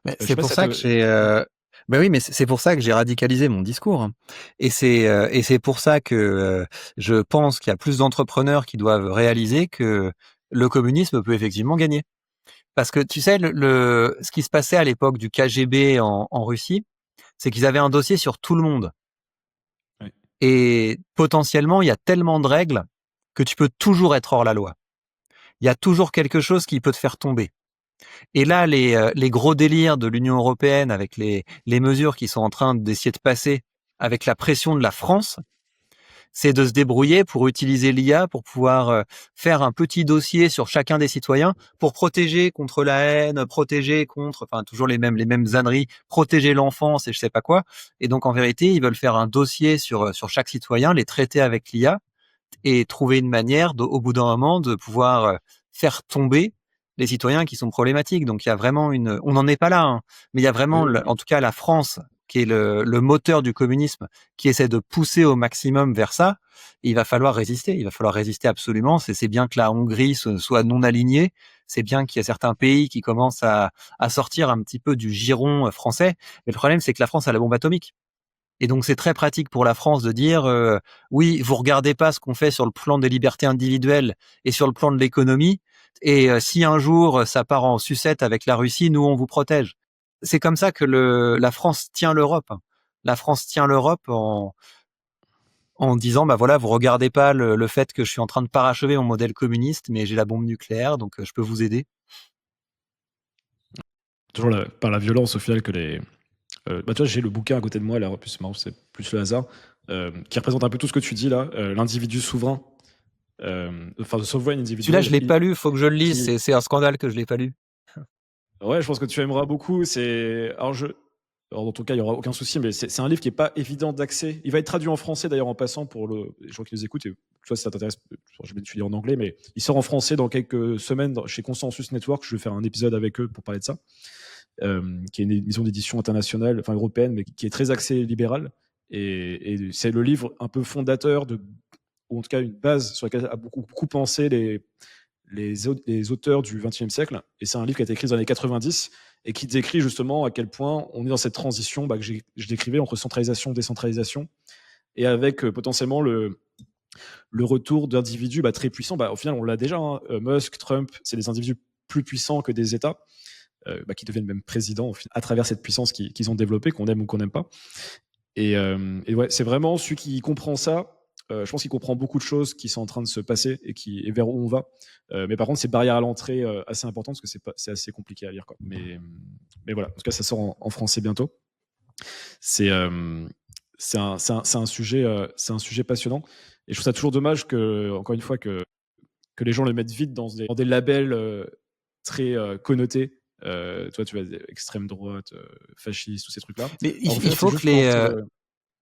Mais Je sais c'est pas si pour ça ça que te. j'ai ben oui, mais c'est pour ça que j'ai radicalisé mon discours, hein. Et c'est pour ça que je pense qu'il y a plus d'entrepreneurs qui doivent réaliser que le communisme peut effectivement gagner. Parce que tu sais, ce qui se passait à l'époque du KGB en Russie, c'est qu'ils avaient un dossier sur tout le monde. Ouais. Et potentiellement, il y a tellement de règles que tu peux toujours être hors la loi. Il y a toujours quelque chose qui peut te faire tomber. Et là, les gros délires de l'Union européenne avec les mesures qui sont en train d'essayer de passer avec la pression de la France, c'est de se débrouiller pour utiliser l'IA pour pouvoir faire un petit dossier sur chacun des citoyens pour protéger contre la haine, protéger contre, enfin toujours les mêmes âneries, protéger l'enfance et je sais pas quoi. Et donc en vérité, ils veulent faire un dossier sur chaque citoyen, les traiter avec l'IA et trouver une manière au bout d'un moment de pouvoir faire tomber les citoyens qui sont problématiques. Donc il y a vraiment on n'en est pas là, hein, mais il y a vraiment, Oui, oui. en tout cas la France, qui est le moteur du communisme, qui essaie de pousser au maximum vers ça. Et il va falloir résister absolument. C'est bien que la Hongrie soit non alignée, c'est bien qu'il y a certains pays qui commencent à sortir un petit peu du giron français. Mais le problème, c'est que la France a la bombe atomique. Et donc, c'est très pratique pour la France de dire oui, vous regardez pas ce qu'on fait sur le plan des libertés individuelles et sur le plan de l'économie. Et si un jour ça part en sucette avec la Russie, nous on vous protège. C'est comme ça que la France tient l'Europe. La France tient l'Europe en disant bah voilà, vous regardez pas le fait que je suis en train de parachever mon modèle communiste, mais j'ai la bombe nucléaire, donc je peux vous aider. Toujours par la violence au final que les. Bah, tu vois, j'ai le bouquin à côté de moi, là, en plus, c'est marrant, c'est plus le hasard, qui représente un peu tout ce que tu dis là, l'individu souverain, enfin, the sovereign Celui-là, individual. je l'ai pas lu, faut que je le lise. Qui... C'est un scandale que je l'ai pas lu. Ouais, je pense que tu aimeras beaucoup. Alors, dans ton cas, il n'y aura aucun souci, mais c'est un livre qui n'est pas évident d'accès. Il va être traduit en français d'ailleurs en passant pour les gens qui nous écoutent. Et toi, si ça t'intéresse, je vais l'étudier en anglais, mais il sort en français dans quelques semaines chez Consensus Network. Je vais faire un épisode avec eux pour parler de ça. Qui est une maison d'édition internationale, enfin européenne, mais qui est très axée libérale. Et c'est le livre un peu fondateur ou en tout cas une base sur laquelle a beaucoup pensé les auteurs du XXe siècle. Et c'est un livre qui a été écrit dans les années 90 et qui décrit justement à quel point on est dans cette transition que je décrivais entre centralisation et décentralisation, et avec potentiellement le retour d'individus très puissants. Au final, on l'a déjà. Musk, Trump, c'est des individus plus puissants que des États. Qui deviennent même présidents à travers cette puissance qu'ils ont développée, qu'on aime ou qu'on n'aime pas. Et ouais, c'est vraiment celui qui comprend ça. Je pense qu'il comprend beaucoup de choses qui sont en train de se passer et vers où on va. Mais par contre, c'est barrières à l'entrée assez importantes parce que c'est assez compliqué à lire, quoi. Mais voilà, en tout cas, ça sort en français bientôt. C'est un sujet passionnant. Et je trouve ça toujours dommage encore une fois, que les gens le mettent vite dans des labels très connotés. Toi, tu vas extrême droite, fasciste, tous ces trucs-là. Mais il faut que les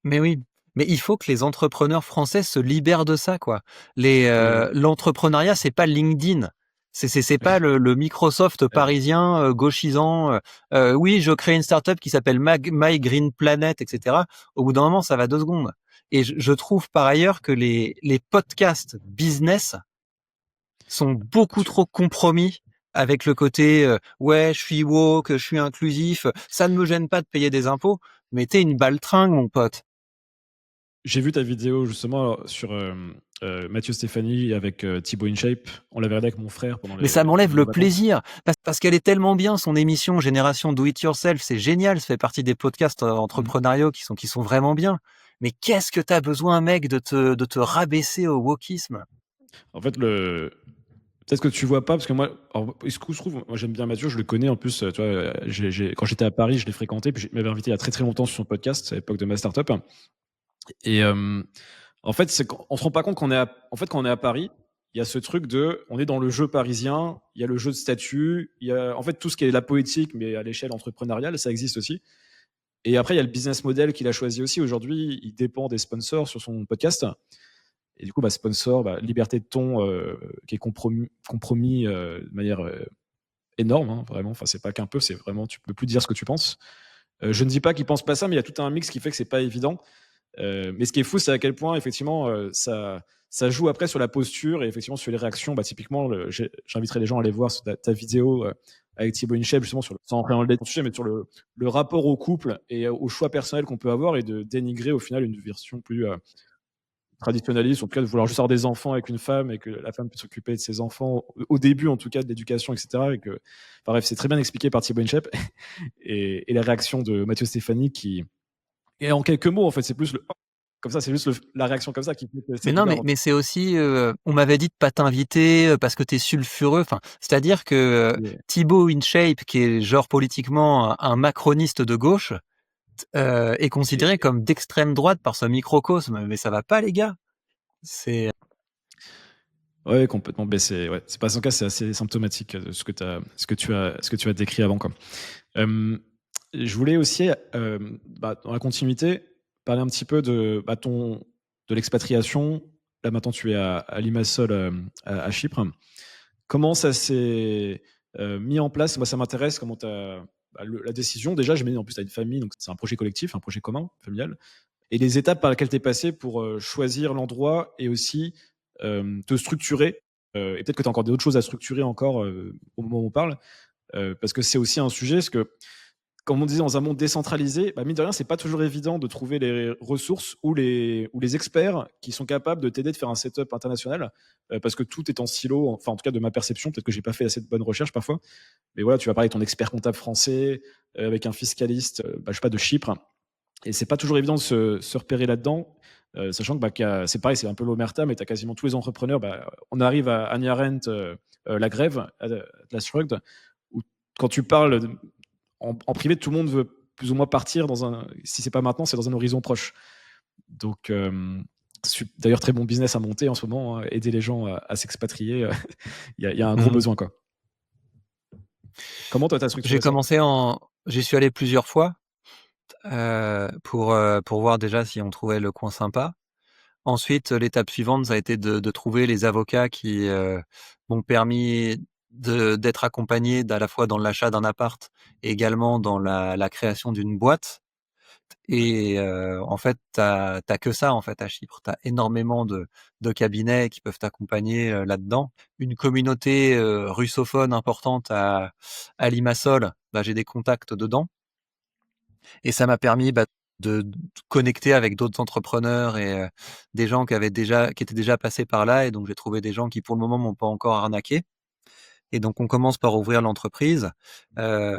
mais oui, mais il faut que les entrepreneurs français se libèrent de ça, quoi. L'entrepreneuriat, c'est pas LinkedIn. C'est pas le Microsoft parisien gauchisant. Oui, je crée une startup qui s'appelle My Green Planet, etc. Au bout d'un moment, ça va 2 secondes. Et je trouve par ailleurs que les podcasts business sont beaucoup trop compromis avec le côté ouais, je suis woke, je suis inclusif, ça ne me gêne pas de payer des impôts, mais t'es une baltringue, mon pote. J'ai vu ta vidéo justement sur Mathieu Stéphanie avec Thibaut InShape. On l'avait regardé avec mon frère Mais ça m'enlève le vacances. plaisir parce qu'elle est tellement bien, son émission Génération Do It Yourself, c'est génial, ça fait partie des podcasts entrepreneuriaux qui sont vraiment bien. Mais qu'est-ce que t'as besoin, mec, de te rabaisser au wokisme? En fait, peut-être que tu vois pas, parce que moi, ce que je trouve, moi j'aime bien Mathieu, je le connais en plus, tu vois, quand j'étais à Paris, je l'ai fréquenté, puis il m'avait invité il y a très très longtemps sur son podcast, à l'époque de ma startup. Et en fait, on se rend pas compte quand on est à Paris, il y a ce truc on est dans le jeu parisien, il y a le jeu de statut, il y a en fait tout ce qui est la poétique, mais à l'échelle entrepreneuriale, ça existe aussi. Et après, il y a le business model qu'il a choisi aussi. Aujourd'hui, il dépend des sponsors sur son podcast. Et du coup, sponsor, liberté de ton qui est compromis de manière énorme, hein, vraiment. Enfin, c'est pas qu'un peu, c'est vraiment, tu peux plus dire ce que tu penses. Je ne dis pas qu'il pense pas ça, mais il y a tout un mix qui fait que c'est pas évident. Mais ce qui est fou, c'est à quel point, effectivement, ça joue après sur la posture et effectivement sur les réactions. Typiquement, j'inviterai les gens à aller voir ta vidéo avec Thibaut InShape, justement, sans rentrer dans le sujet, mais sur le rapport au couple et au choix personnel qu'on peut avoir, et de dénigrer au final une version plus traditionnaliste, en tout cas de vouloir juste avoir des enfants avec une femme et que la femme puisse s'occuper de ses enfants au début, en tout cas, de l'éducation, etc. Enfin, bref, c'est très bien expliqué par Thibaut InShape et les réactions de Mathieu Stéphanie et en quelques mots, en fait, c'est plus comme ça, c'est juste la réaction comme ça qui fait que c'est Mais non, mais c'est aussi, on m'avait dit de pas t'inviter parce que t'es sulfureux. Enfin, c'est-à-dire que Thibaut InShape, qui est genre politiquement un macroniste de gauche, est considéré comme d'extrême droite par ce microcosme. Mais ça va pas, les gars. C'est ouais, complètement. Mais c'est pas son cas, c'est assez symptomatique de ce que tu as décrit avant, quoi. Je voulais aussi, dans la continuité, parler un petit peu de l'expatriation. Là, maintenant, tu es à Limassol, à Chypre. Comment ça s'est mis en place? Moi, ça m'intéresse comment la décision. Déjà, en plus, tu as une famille, donc c'est un projet collectif, un projet commun, familial. Et les étapes par lesquelles tu es passé pour choisir l'endroit et aussi te structurer Et peut-être que tu as encore d'autres choses à structurer encore au moment où on parle, parce que c'est aussi un sujet, parce que comme on disait, dans un monde décentralisé, mine de rien, c'est pas toujours évident de trouver les ressources ou les experts qui sont capables de t'aider de faire un setup international, parce que tout est en silo, enfin en tout cas de ma perception, peut-être que j'ai pas fait assez de bonnes recherches parfois, mais voilà, tu vas parler avec ton expert comptable français, avec un fiscaliste, je sais pas, de Chypre, et c'est pas toujours évident de se repérer là-dedans, sachant que c'est pareil, c'est un peu l'omerta, mais tu as quasiment tous les entrepreneurs. On arrive à Hannah Arendt, La Grève, Atlas Shrugged, où quand tu parles en privé, tout le monde veut plus ou moins partir si c'est pas maintenant, c'est dans un horizon proche. Donc, d'ailleurs, très bon business à monter en ce moment, hein, aider les gens à s'expatrier. Il y a un gros besoin, quoi. Comment toi t'as structuré ça? J'y suis allé plusieurs fois pour voir déjà si on trouvait le coin sympa. Ensuite, l'étape suivante, ça a été de trouver les avocats qui m'ont permis d'être accompagné à la fois dans l'achat d'un appart et également dans la création d'une boîte. Et en fait, t'as que ça en fait à Chypre. T'as énormément de cabinets qui peuvent t'accompagner là-dedans. Une communauté russophone importante à Limassol. J'ai des contacts dedans. Et ça m'a permis de connecter avec d'autres entrepreneurs et des gens qui étaient déjà passés par là. Et donc j'ai trouvé des gens qui pour le moment m'ont pas encore arnaqué. Et donc on commence par ouvrir l'entreprise.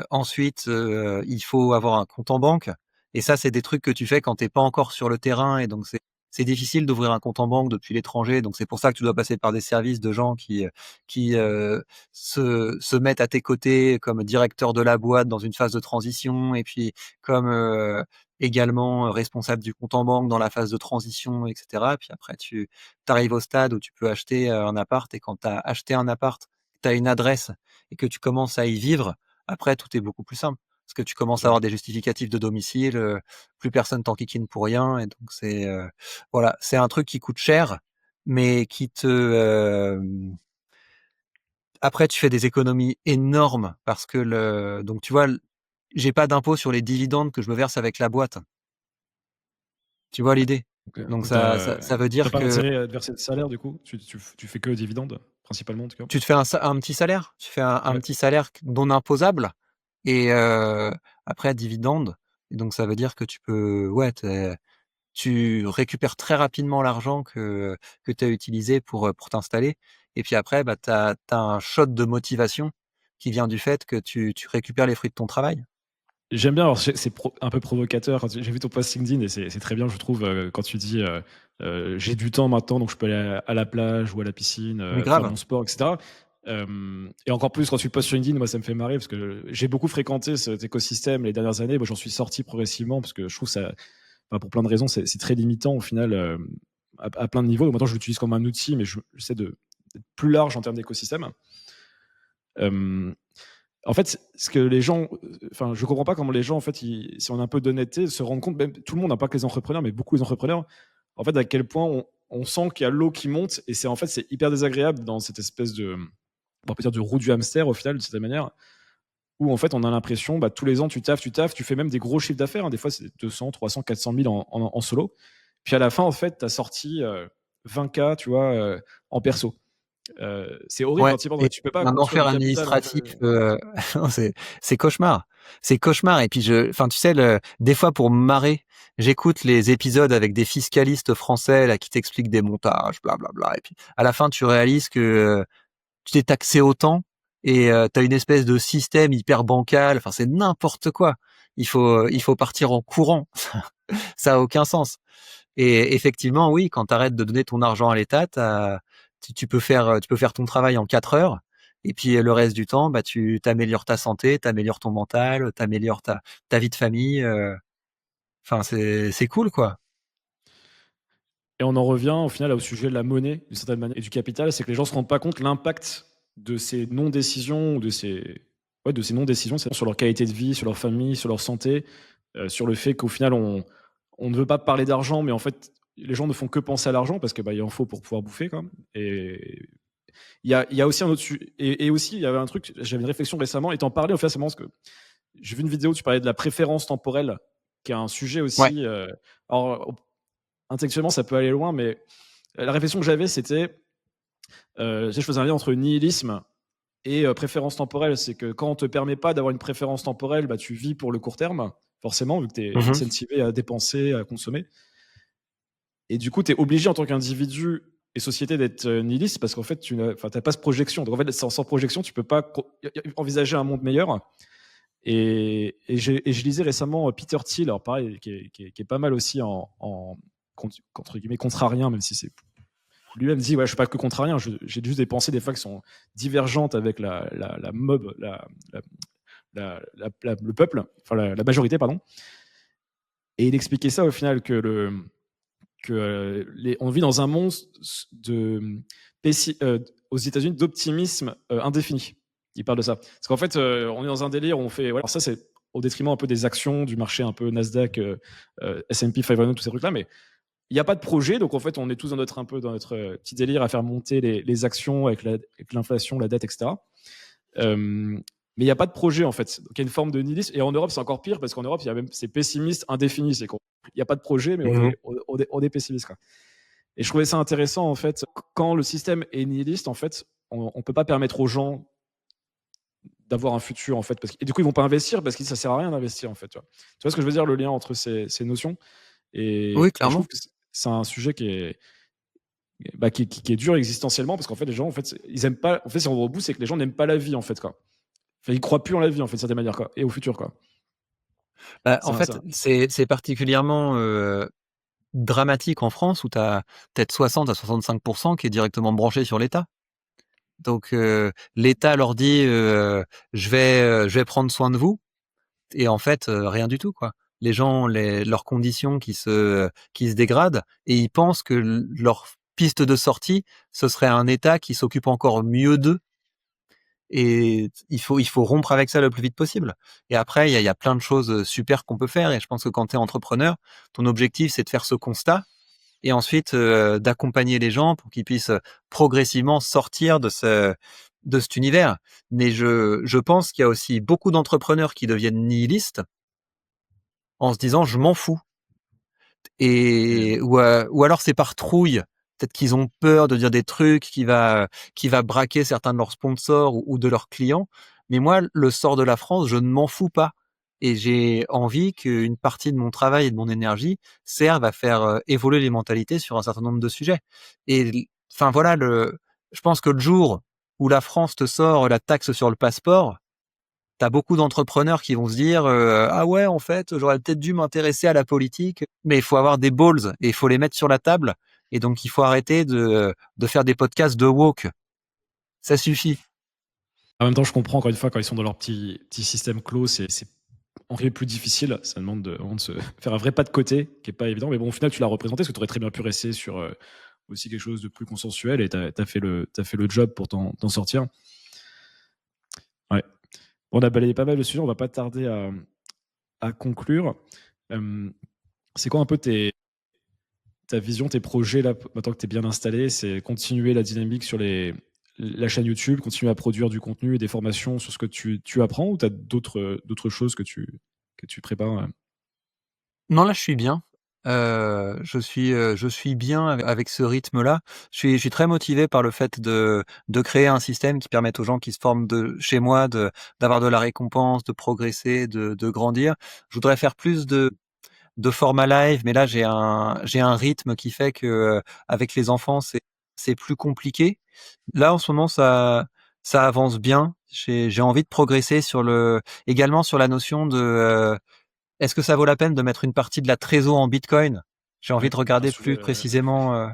Ensuite, il faut avoir un compte en banque. Et ça, c'est des trucs que tu fais quand t'es pas encore sur le terrain. Et donc c'est difficile d'ouvrir un compte en banque depuis l'étranger. Donc c'est pour ça que tu dois passer par des services de gens qui se mettent à tes côtés comme directeur de la boîte dans une phase de transition et puis comme également responsable du compte en banque dans la phase de transition, etc. Puis après tu arrives au stade où tu peux acheter un appart. Et quand tu as acheté un appart, tu as une adresse et que tu commences à y vivre, après tout est beaucoup plus simple. Parce que tu commences à avoir des justificatifs de domicile, plus personne t'enquiquine pour rien. Et donc voilà, c'est un truc qui coûte cher, mais après tu fais des économies énormes parce que donc tu vois, j'ai pas d'impôt sur les dividendes que je me verse avec la boîte. Tu vois l'idée? Donc Donc, ça veut t'as dire pas que d'intérêt à te verser de salaire, du coup? Tu fais que dividendes, principalement, en tout cas? tu te fais un petit salaire, tu fais un Ouais. petit salaire non imposable et après dividende. Et donc ça veut dire que tu récupères très rapidement l'argent que tu as utilisé pour t'installer. Et puis après, tu as un shot de motivation qui vient du fait que tu récupères les fruits de ton travail. J'aime bien, alors un peu provocateur. J'ai vu ton post LinkedIn et c'est très bien, je trouve, quand tu dis j'ai du temps maintenant, donc je peux aller à la plage ou à la piscine, Mais faire grave. mon sport, etc. Et encore plus quand tu postes sur LinkedIn, moi ça me fait marrer parce que j'ai beaucoup fréquenté cet écosystème les dernières années. Moi j'en suis sorti progressivement parce que je trouve ça, pour plein de raisons, c'est très limitant au final à plein de niveaux. Donc maintenant je l'utilise comme un outil, mais j'essaie d'être plus large en termes d'écosystème. Euh, En fait, ce que les gens, enfin, je comprends pas comment les gens, en fait, si on a un peu d'honnêteté, se rendent compte, même tout le monde, n'a pas que les entrepreneurs, mais beaucoup les entrepreneurs, en fait, à quel point on sent qu'il y a l'eau qui monte, et en fait, c'est hyper désagréable dans cette espèce de, on peut dire, du roue du hamster au final, de cette manière, où en fait, on a l'impression, tous les ans, tu taffes, tu fais même des gros chiffres d'affaires, hein. Des fois, c'est 200, 300, 400 000 en solo. Puis à la fin, en fait, tu as sorti 20K, tu vois, en perso. C'est horrible Ouais. quand tu y penses. Et Tu peux pas un construire enfer du capital. En fait. administratif, c'est cauchemar. C'est cauchemar. Et puis enfin, tu sais, des fois pour me marrer, j'écoute les épisodes avec des fiscalistes français là qui t'expliquent des montages, blablabla. Et puis à la fin, tu réalises que tu t'es taxé autant et t'as une espèce de système hyper bancal. Enfin, c'est n'importe quoi. Il faut partir en courant. Ça a aucun sens. Et effectivement, oui, quand tu arrêtes de donner ton argent à l'État, tu peux faire ton travail en 4 heures. Et puis le reste du temps, tu t'améliores ta santé, t'améliores ton mental, t'améliores ta vie de famille. Enfin, c'est cool, quoi. Et on en revient au final au sujet de la monnaie, d'une certaine manière, et du capital, c'est que les gens ne se rendent pas compte l'impact de ces non-décisions ou de ces non-décisions sur leur qualité de vie, sur leur famille, sur leur santé, sur le fait qu'au final, on ne veut pas parler d'argent, mais en fait, les gens ne font que penser à l'argent parce que il en faut pour pouvoir bouffer quand même. Et il y a aussi un autre sujet. Et aussi, il y avait un truc, j'avais une réflexion récemment, et t'en parlais, en fait, c'est marrant parce que j'ai vu une vidéo où tu parlais de la préférence temporelle, qui est un sujet Ouais. aussi. Alors, intellectuellement, ça peut aller loin, mais la réflexion que j'avais, c'était Je faisais un lien entre nihilisme et préférence temporelle. C'est que quand on te permet pas d'avoir une préférence temporelle, bah, tu vis pour le court terme, forcément, vu que tu es Mhm. incentivé à dépenser, à consommer. Et du coup, tu es obligé en tant qu'individu et société d'être nihiliste parce qu'en fait, tu n'as pas cette projection. Donc en fait, sans projection, tu peux pas envisager un monde meilleur. Et je lisais récemment Peter Thiel, alors pareil, qui est pas mal aussi entre guillemets contrarien, même si c'est lui-même dit ouais, je suis pas que contrarien, j'ai juste des pensées des fois qui sont divergentes avec la mob, le peuple, enfin la majorité, pardon. Et il expliquait ça au final on vit dans un monde aux États-Unis d'optimisme indéfini. Il parle de ça. Parce qu'en fait, on est dans un délire où on fait. Voilà, alors ça, c'est au détriment un peu des actions, du marché un peu Nasdaq, S&P 500, tous ces trucs-là. Mais il n'y a pas de projet. Donc, en fait, on est tous un peu dans notre petit délire à faire monter les actions avec l'inflation, la dette, etc. Mais il n'y a pas de projet, en fait. Donc, il y a une forme de nihilisme. Et en Europe, c'est encore pire parce qu'en Europe, c'est pessimiste, indéfini. Il n'y a pas de projet, mais Mhm. on est pessimiste, quoi. Et je trouvais ça intéressant, en fait, quand le système est nihiliste, en fait, on ne peut pas permettre aux gens d'avoir un futur, en fait. Et du coup, ils ne vont pas investir parce que ça ne sert à rien d'investir, en fait. Tu vois ce que je veux dire, le lien entre ces notions. Oui, Et je trouve clairement. que c'est un sujet qui est dur existentiellement parce qu'en fait, les gens, en fait, ils aiment pas. En fait, si on va au bout, c'est que les gens n'aiment pas la vie, en fait, quoi. Enfin, ils croient plus en la vie, en fait, de certaine manière, quoi. Et au futur, quoi. Bah, en C'est fait, c'est particulièrement dramatique en France où tu as peut-être 60 à 65% qui est directement branché sur l'État. Donc l'État leur dit je vais prendre soin de vous et en fait rien du tout quoi. Les gens leurs conditions qui se dégradent et ils pensent que leur piste de sortie ce serait un État qui s'occupe encore mieux d'eux et il faut rompre avec ça le plus vite possible. Et après il y a plein de choses super qu'on peut faire et je pense que quand tu es entrepreneur, ton objectif c'est de faire ce constat et ensuite d'accompagner les gens pour qu'ils puissent progressivement sortir de cet univers. Mais je pense qu'il y a aussi beaucoup d'entrepreneurs qui deviennent nihilistes en se disant je m'en fous. Et ou alors c'est par trouille. Peut-être qu'ils ont peur de dire des trucs qui va braquer certains de leurs sponsors ou de leurs clients. Mais moi, le sort de la France, je ne m'en fous pas. Et j'ai envie qu'une partie de mon travail et de mon énergie serve à faire évoluer les mentalités sur un certain nombre de sujets. Et enfin voilà, je pense que le jour où la France te sort la taxe sur le passeport, t'as beaucoup d'entrepreneurs qui vont se dire ah ouais en fait j'aurais peut-être dû m'intéresser à la politique, mais il faut avoir des balls et il faut les mettre sur la table et donc il faut arrêter de faire des podcasts de woke. Ça suffit. En même temps, je comprends encore une fois quand ils sont dans leur petit système clos, c'est en réalité plus difficile. Ça demande vraiment de se faire un vrai pas de côté, qui est pas évident. Mais bon, au final, tu l'as représenté, parce que tu aurais très bien pu rester sur aussi quelque chose de plus consensuel et tu as fait le job pour t'en sortir. Ouais. On a balayé pas mal de sujets, on va pas tarder à conclure. C'est quoi un peu ta vision, tes projets là, maintenant que tu es bien installé? C'est continuer la dynamique sur la chaîne YouTube, continuer à produire du contenu et des formations sur ce que tu apprends, ou tu as d'autres choses que tu prépares? Non, là je suis bien. Je suis bien avec ce rythme-là. Je suis très motivé par le fait de créer un système qui permette aux gens qui se forment chez moi d'avoir de la récompense, de progresser, de grandir. Je voudrais faire plus de format live, mais là j'ai un rythme qui fait que avec les enfants c'est plus compliqué. Là en ce moment ça avance bien. J'ai envie de progresser également sur la notion de est-ce que ça vaut la peine de mettre une partie de la trésor en Bitcoin? J'ai envie Ouais, de un regarder sujet plus précisément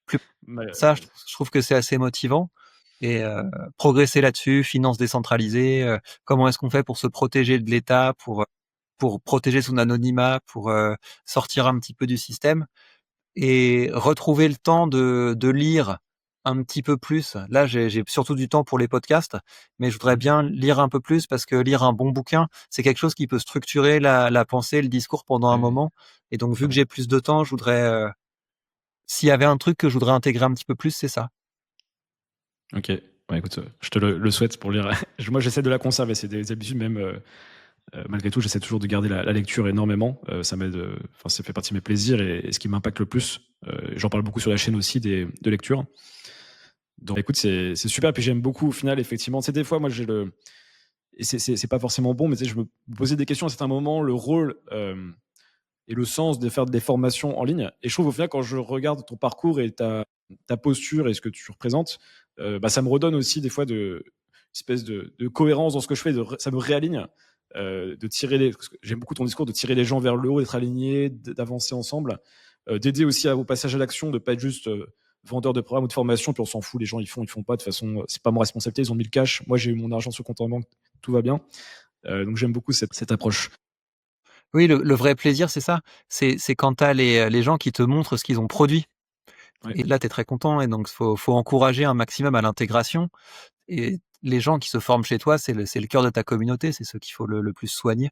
plus mal- ça. Je trouve que c'est assez motivant et progresser là-dessus, finances décentralisées, comment est-ce qu'on fait pour se protéger de l'État, pour protéger son anonymat, pour sortir un petit peu du système et retrouver le temps de lire un petit peu plus. Là, j'ai surtout du temps pour les podcasts, mais je voudrais Mhm. bien lire un peu plus parce que lire un bon bouquin, c'est quelque chose qui peut structurer la pensée, le discours pendant un Ouais, moment. Et donc, vu que clairement. j'ai plus de temps, je voudrais, s'il y avait un truc que je voudrais intégrer un petit peu plus, c'est ça. Ok. Ouais, écoute, je te le souhaite pour lire. Moi, j'essaie de la conserver. C'est des habitudes, même malgré tout, j'essaie toujours de garder la lecture énormément. Ça m'aide, enfin, ça fait partie de mes plaisirs et ce qui m'impacte le plus. J'en parle beaucoup sur la chaîne aussi de lecture. Donc, écoute, c'est super. Puis j'aime beaucoup au final, effectivement. C'est des fois, moi, j'ai le. Et c'est pas forcément bon, mais tu sais, je me posais des questions à certains moments, le rôle et le sens de faire des formations en ligne. Et je trouve au final, quand je regarde ton parcours et ta posture et ce que tu représentes, bah, ça me redonne aussi des fois espèce de cohérence dans ce que je fais. Ça me réaligne. De tirer parce que j'aime beaucoup ton discours, de tirer les gens vers le haut, d'être alignés, d'avancer ensemble, d'aider aussi au passage à l'action, de pas être juste vendeur de programmes ou de formation, puis on s'en fout, les gens ils font pas, de toute façon, c'est pas ma responsabilité, ils ont mis le cash, moi j'ai eu mon argent sur le compte en banque, tout va bien. Donc j'aime beaucoup cette approche. Oui, le vrai plaisir, c'est ça. C'est quand tu as les gens qui te montrent ce qu'ils ont produit Ouais. et là, tu es très content et donc faut encourager un maximum à l'intégration et les gens qui se forment chez toi, c'est le cœur de ta communauté, c'est ceux qu'il faut le plus soigner.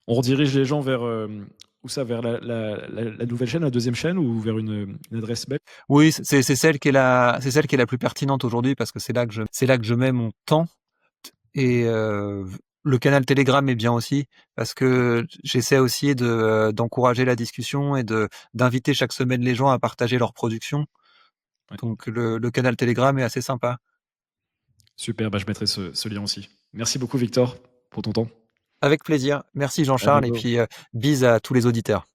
On redirige les gens vers où ça, vers la nouvelle chaîne, la deuxième chaîne, ou vers une adresse mail? Oui, c'est celle qui est la plus pertinente aujourd'hui parce que c'est là que je mets mon temps et le canal Telegram est bien aussi parce que j'essaie aussi d'encourager la discussion et d'inviter chaque semaine les gens à partager leur production. Ouais. Donc le canal Telegram est assez sympa. Super, bah, je mettrai ce lien aussi. Merci beaucoup Victor pour ton temps. Avec plaisir. Merci À Jean-Charles et bientôt. puis, bise à tous les auditeurs.